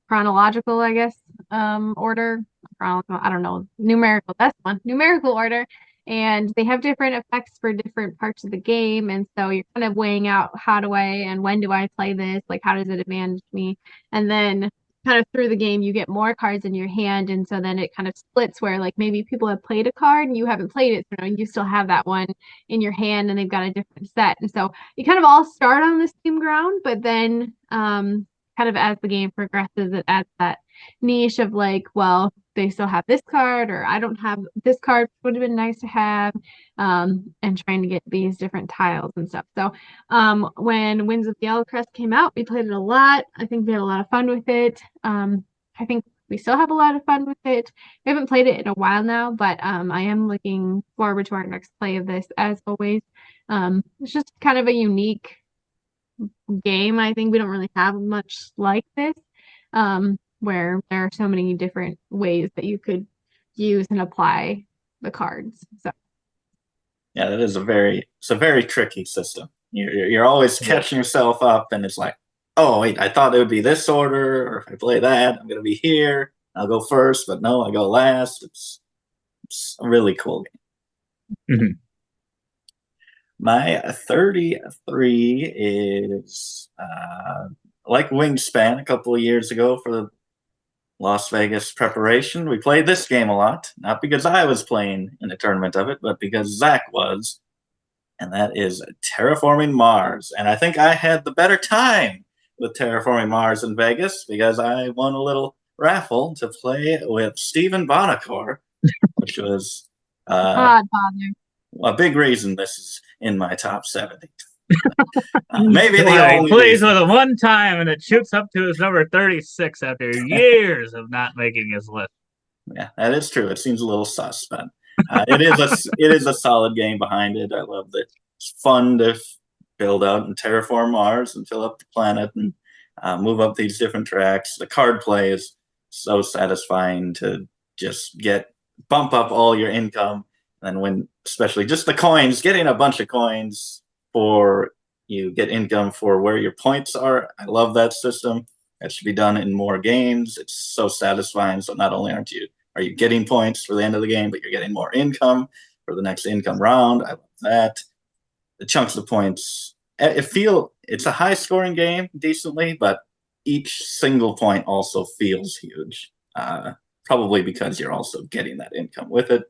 chronological, I guess, order. Chronological, I don't know, numerical. That's one numerical order, and they have different effects for different parts of the game, and so you're kind of weighing out how do I and when do I play this? Like, how does it advantage me? And then kind of through the game you get more cards in your hand, and so then it kind of splits where like maybe people have played a card and you haven't played it, so you still have that one in your hand and they've got a different set, and so you kind of all start on the same ground, but then kind of as the game progresses it adds that niche of like, well, they still have this card, or I don't have this card, would have been nice to have, and trying to get these different tiles and stuff. So when Winds of the Yellow Crest came out, we played it a lot. I think we had a lot of fun with it. I think we still have a lot of fun with it. We haven't played it in a while now, but I am looking forward to our next play of this as always. It's just kind of a unique game. I think we don't really have much like this. Where there are so many different ways that you could use and apply the cards. So yeah, that is a very tricky system. You're always catching yourself up, and it's like, oh wait, I thought it would be this order, or if I play that, I'm gonna be here. I'll go first, but no, I go last. It's a really cool game. Mm-hmm. My 33 is like Wingspan a couple of years ago for the Las Vegas preparation. We played this game a lot, not because I was playing in a tournament of it, but because Zach was, and that is Terraforming Mars. And I think I had the better time with Terraforming Mars in Vegas because I won a little raffle to play with Stephen Bonacore, which was a big reason this is in my top 70. Maybe the only plays with it one time and it shoots up to his number 36 after years of not making his list. Yeah, that is true. It seems a little sus, but it is a solid game behind it. I love that. It's fun to build out and terraform Mars and fill up the planet and move up these different tracks. The card play is so satisfying to just bump up all your income. And when, especially just the coins, getting a bunch of coins for you get income for where your points are. I love that system. That should be done in more games. It's so satisfying. So not only are you getting points for the end of the game, but you're getting more income for the next income round. I love that. The chunks of points. It's a high scoring game decently, but each single point also feels huge. Probably because you're also getting that income with it.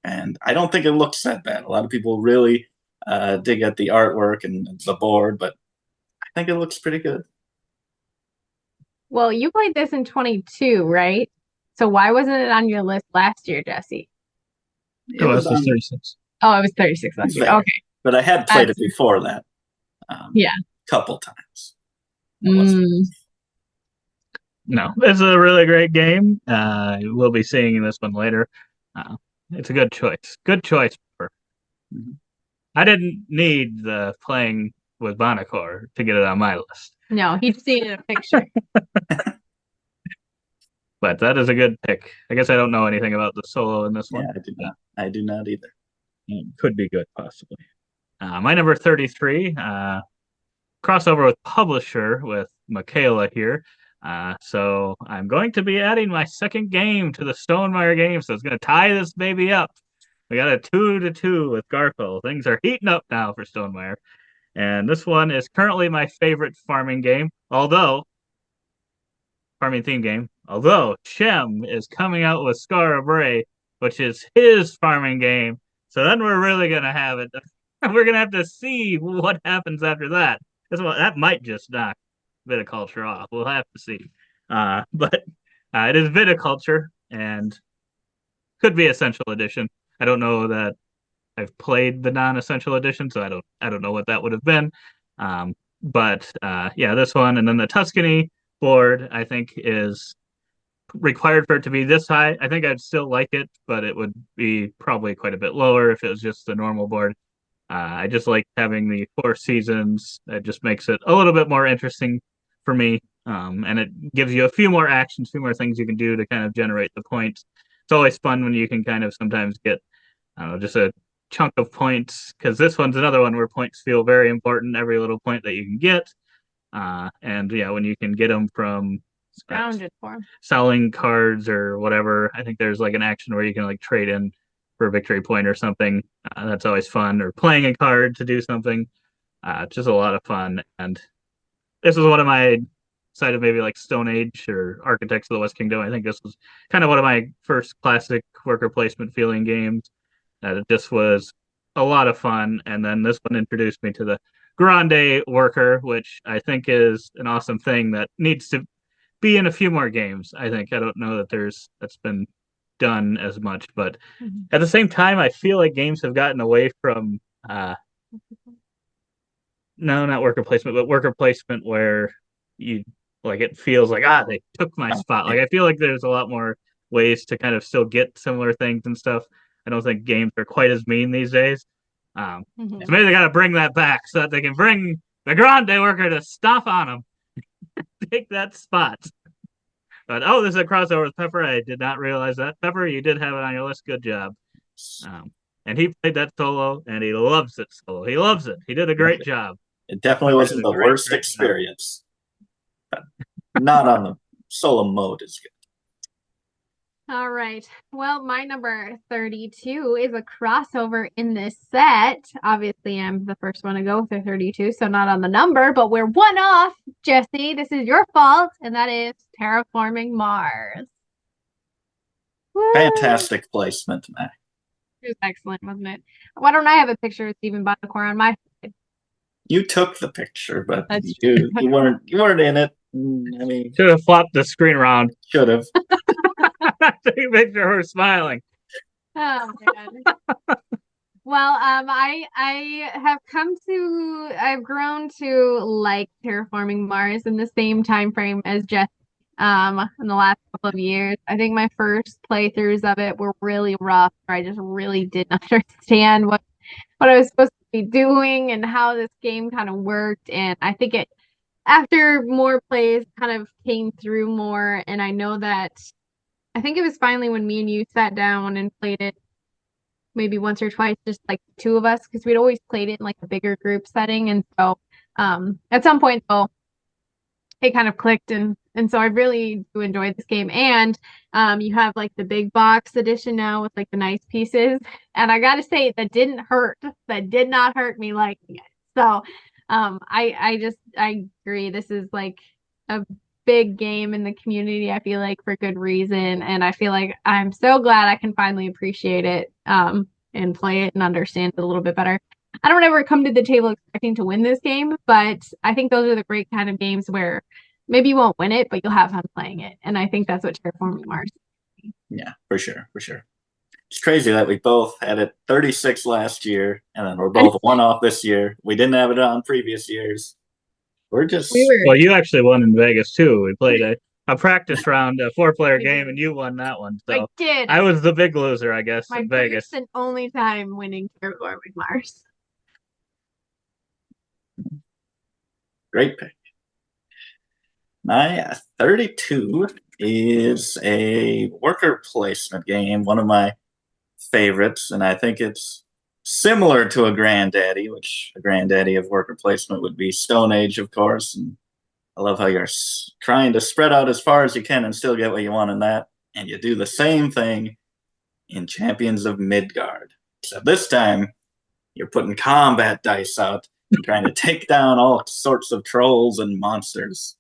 And I don't think it looks that bad. A lot of people really dig at the artwork and the board, but I think it looks pretty good. Well, you played this in 22, right? So why wasn't it on your list last year, Jesse? It Oh, was this is on 36. Oh, it was 36 last year. there, Okay. but I had played it before that. Yeah. Couple times. No, it's a really great game. We'll be seeing this one later. It's a good choice. Good choice. Mhm. I didn't need the playing with Bonacor to get it on my list, No, he'd seen it in a picture. but that is a good pick. I guess I don't know anything about the solo in this one. Yeah, I do not. I do not either. Could be good, possibly. My number 33, crossover with publisher with Michaela here. So I'm going to be adding my second game to the Stonemaier game, so it's going to tie this baby up. We got a 2-2 with Garfield. Things are heating up now for Stonemaier. And this one is currently my favorite farming game, farming theme game. Although Shem is coming out with Scar of Bray, which is his farming game. So then we're really going to have it. We're going to have to see what happens after that. That might just knock viticulture off. We'll have to see. But it is viticulture and could be essential edition. I don't know that I've played the non-essential edition, so I don't know what that would have been. But yeah, this one and then the Tuscany board I think is required for it to be this high. I think I'd still like it, but it would be probably quite a bit lower if it was just the normal board. I just like having the 4 seasons. It just makes it a little bit more interesting for me. And it gives you a few more actions, a few more things you can do to kind of generate the points. It's always fun when you can kind of sometimes get, I don't know, just a chunk of points, because this one's another one where points feel very important, every little point that you can get. And yeah, when you can get them from Grounded for him. selling cards or whatever, I think there's like an action where you can like trade in for a victory point or something. That's always fun. Or playing a card to do something. Just a lot of fun. And this was one of my side of maybe like Stone Age or Architects of the West Kingdom. I think this was kind of one of my first classic worker placement feeling games. It just was a lot of fun. And then this one introduced me to the Grande worker, which I think is an awesome thing that needs to be in a few more games. I think I don't know that that's been done as much, but at the same time, I feel like games have gotten away from no, not worker placement, but worker placement where you like it feels like they took my spot. Like I feel like there's a lot more ways to kind of still get similar things and stuff. I don't think games are quite as mean these days. So maybe they got to bring that back so that they can bring the Grande worker to stomp on them, take that spot. But there's a crossover with Pepper. I did not realize that. Pepper, you did have it on your list. Good job. And he played that solo, and he loves it solo. He loves it. He did a great job. It definitely wasn't the worst experience. Not on the solo mode is good. All right. Well, my number 32 is a crossover in this set. Obviously, I'm the first one to go with a 32, so not on the number, but we're one off. Jesse, this is your fault, and that is Terraforming Mars. Woo! Fantastic placement, Mac. It was excellent, wasn't it? Why don't I have a picture of Stephen Bonacor on my side? You took the picture, but That's you weren't in it. I mean, should have flopped the screen around. Should have. Take a picture of her smiling. Oh man. Well, I've grown to like Terraforming Mars in the same time frame as Jesse. In the last couple of years, I think my first playthroughs of it were really rough. I just really didn't understand what I was supposed to be doing and how this game kind of worked. And I think after more plays kind of came through more, and I know that I think it was finally when me and you sat down and played it maybe once or twice, just like the two of us, because we'd always played it in like a bigger group setting. And so at some point though, it kind of clicked, and so I really do enjoy this game. And you have like the big box edition now with like the nice pieces. And I gotta say that didn't hurt. That did not hurt me liking it. So I agree. This is like a big game in the community, I feel like, for good reason. And I feel like I'm so glad I can finally appreciate it and play it and understand it a little bit better. I don't ever come to the table expecting to win this game, but I think those are the great kind of games where maybe you won't win it, but you'll have fun playing it. And I think that's what Terraforming Mars is. Yeah, for sure. It's crazy that we both had it 36 last year, and then we're both one off this year. We didn't have it on previous years. We're just Well, you actually won in Vegas too. We played a practice round, a 4-player game, and you won that one. So I did. I was the big loser, I guess, My in Vegas. first and only time winning Terraforming Mars. great pick. My 32 is a worker placement game, one of my favorites, and I think it's similar to a granddaddy, which a granddaddy of worker placement would be Stone Age, of course. And I love how you're trying to spread out as far as you can and still get what you want in that. And you do the same thing in Champions of Midgard. So this time, you're putting combat dice out and trying to take down all sorts of trolls and monsters.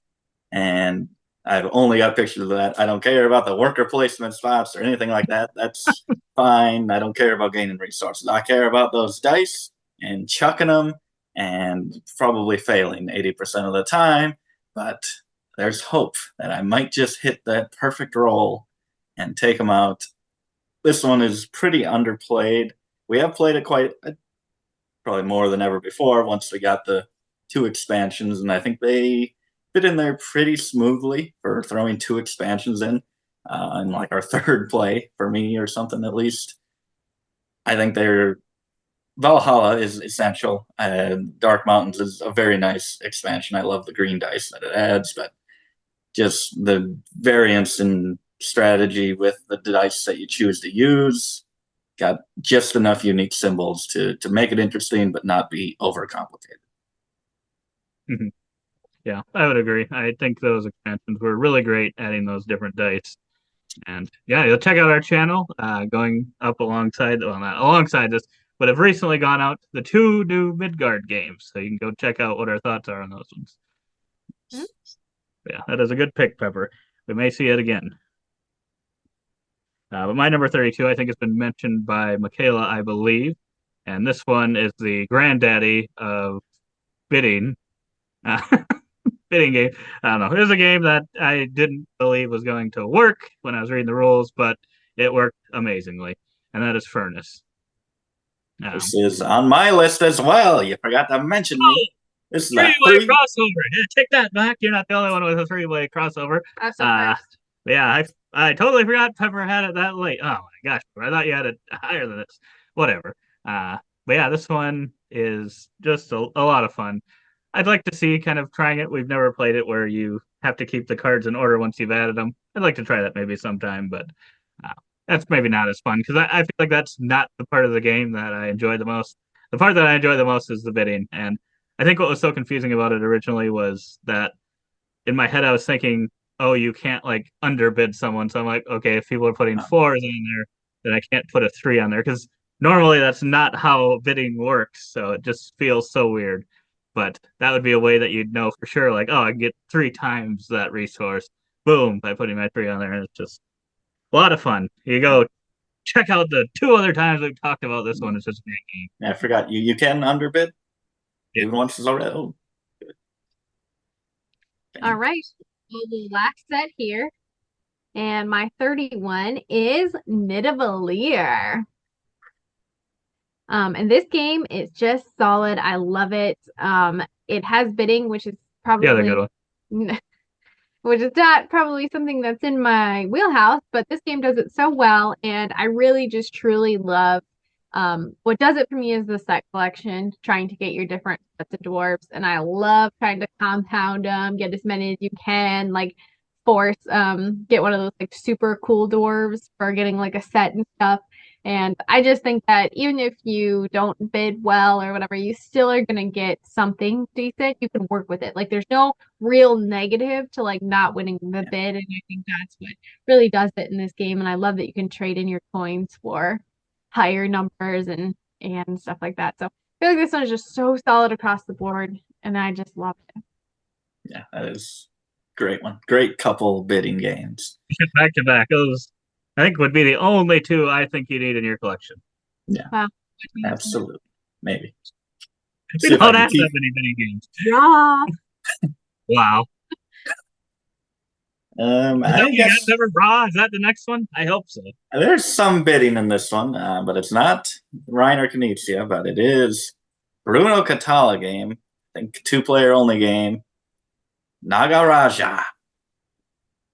And I've only got pictures of that. I don't care about the worker placement spots or anything like that. That's fine. I don't care about gaining resources. I care about those dice and chucking them and probably failing 80% of the time. But there's hope that I might just hit that perfect roll and take them out. This one is pretty underplayed. We have played it probably more than ever before once we got the 2 expansions, and I think they fit in there pretty smoothly for throwing 2 expansions in like our 3rd play for me or something at least. I think Valhalla is essential. Dark Mountains is a very nice expansion. I love the green dice that it adds, but just the variance in strategy with the dice that you choose to use got just enough unique symbols to make it interesting but not be overcomplicated. Mm-hmm. Yeah, I would agree. I think those expansions were really great, adding those different dice. And yeah, you'll check out our channel, going up alongside, well, not alongside this, but have recently gone out the 2 new Midgard games. So you can go check out what our thoughts are on those ones. Mm-hmm. Yeah, that is a good pick, Pepper. We may see it again. But my number 32, I think, has been mentioned by Michaela, I believe. And this one is the granddaddy of bidding. Bidding game. I don't know. It was a game that I didn't believe was going to work when I was reading the rules, but it worked amazingly. And that is Furnace. This is on my list as well. You forgot to mention me. This is a 3-way crossover. Yeah, take that back. You're not the only one with a 3-way crossover. That's first. Yeah, I totally forgot Pepper had it that late. Oh my gosh, I thought you had it higher than this. Whatever. But yeah, this one is just a lot of fun. I'd like to see kind of trying it. We've never played it where you have to keep the cards in order once you've added them. I'd like to try that maybe sometime, but that's maybe not as fun because I feel like that's not the part of the game that I enjoy the most. The part that I enjoy the most is the bidding. And I think what was so confusing about it originally was that in my head I was thinking, oh, you can't like underbid someone. So I'm like, okay, if people are putting 4s on there, then I can't put a 3 on there because normally that's not how bidding works. So it just feels so weird. But that would be a way that you'd know for sure, like, oh, I can get 3 times that resource, boom, by putting my 3 on there. And it's just a lot of fun. You go check out the 2 other times we've talked about this one. It's just a great game. Yeah, I forgot. You can underbid? Even once it's already. Oh, good. All right. Well, the last set here. And my 31 is Nidavellir. And this game is just solid. I love it. It has bidding, which is probably the good one. Which is not probably something that's in my wheelhouse, but this game does it so well, and I really just truly love what does it for me is the set collection, trying to get your different sets of dwarves, and I love trying to compound them, get as many as you can, like force get one of those like super cool dwarves for getting like a set and stuff. And I just think that even if you don't bid well or whatever, you still are gonna get something decent. You can work with it. Like there's no real negative to like not winning the bid, and I think that's what really does it in this game. And I love that you can trade in your coins for higher numbers and stuff like that. So I feel like this one is just so solid across the board, and I just love it. Yeah, that is a great one. Great couple bidding games. Back to back. Those, I think, would be the only two I think you need in your collection. Yeah, Wow. absolutely. Maybe. We See if I don't can have keep- that many mini games. Yeah. Wow. I You got guess Never Raw? Is that the next one? I hope so. there's some bidding in this one, but it's not Reiner Knizia, but it is Bruno Catala game. I think 2-player only game. Nagaraja.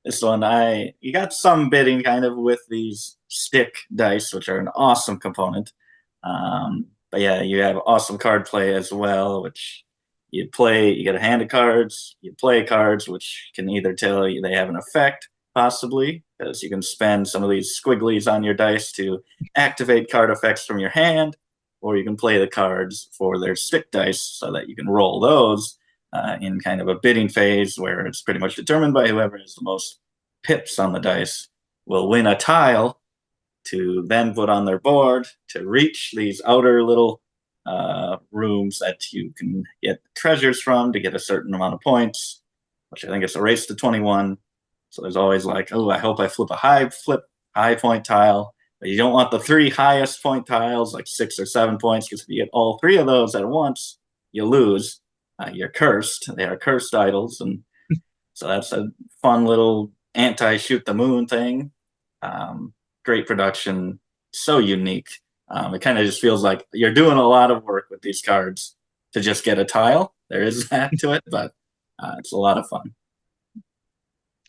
This one, you got some bidding kind of with these stick dice, which are an awesome component. But yeah, you have awesome card play as well, which you play, you get a hand of cards, you play cards, which can either tell you they have an effect, possibly, because you can spend some of these squigglies on your dice to activate card effects from your hand, or you can play the cards for their stick dice so that you can roll those in kind of a bidding phase where it's pretty much determined by whoever has the most pips on the dice will win a tile to then put on their board to reach these outer little rooms that you can get treasures from to get a certain amount of points, which I think it's a race to 21. So there's always like, oh, I hope I flip a high point tile. But you don't want the 3 highest point tiles, like 6 or 7 points, because if you get all 3 of those at once, you lose. You're cursed. They are cursed idols. And so that's a fun little anti-shoot the moon thing. Great production. So unique. It kind of just feels like you're doing a lot of work with these cards to just get a tile. There is that to it, but it's a lot of fun.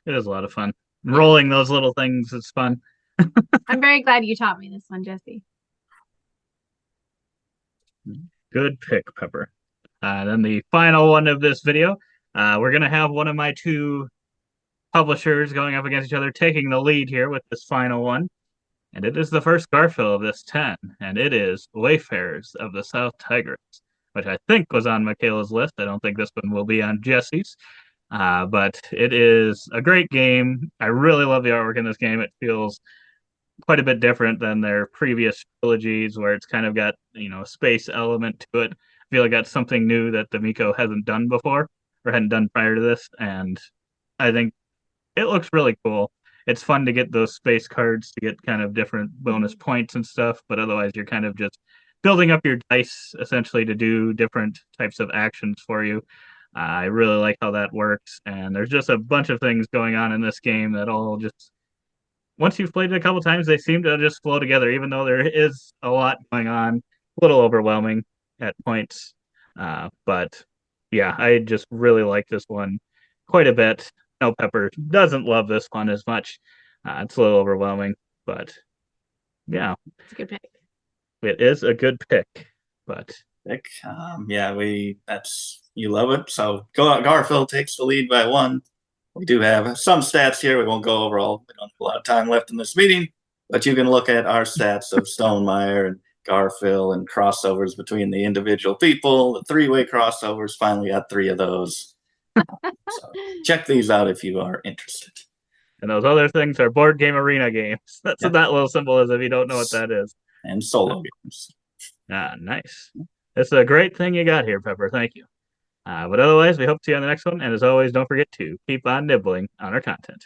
It is a lot of fun. Rolling those little things is fun. I'm very glad you taught me this one, Jesse. Good pick, Pepper. Then the final one of this video, we're going to have one of my 2 publishers going up against each other, taking the lead here with this final one. And it is the first Garfield of this 10, and it is Wayfarers of the South Tigris, which I think was on Michaela's list. I don't think this one will be on Jesse's, but it is a great game. I really love the artwork in this game. It feels quite a bit different than their previous trilogies, where it's kind of got, a space element to it. I feel like that's something new that D'Amico hasn't done before or hadn't done prior to this, and I think it looks really cool. It's fun to get those space cards to get kind of different bonus points and stuff, but otherwise you're kind of just building up your dice essentially to do different types of actions for you. I really like how that works, and there's just a bunch of things going on in this game that all just, once you've played it a couple times, they seem to just flow together, even though there is a lot going on, a little overwhelming at points. But yeah, I just really like this one quite a bit. No, Pepper doesn't love this one as much. It's a little overwhelming, but yeah, It's a good pick. it is a good pick. But Yeah, you love it. So Garfield takes the lead by 1. We do have some stats here. We won't go over all. We don't have a lot of time left in this meeting, but you can look at our stats of Stonemaier and Garfield and crossovers between the individual people. The 3-way crossovers, finally got 3 of those. So check these out if you are interested. And those other things are board game arena games. That's what that little symbol is if you don't know what that is. And solo games. Nice. It's a great thing you got here, Pepper. Thank you. But otherwise, we hope to see you on the next one. And as always, don't forget to keep on nibbling on our content.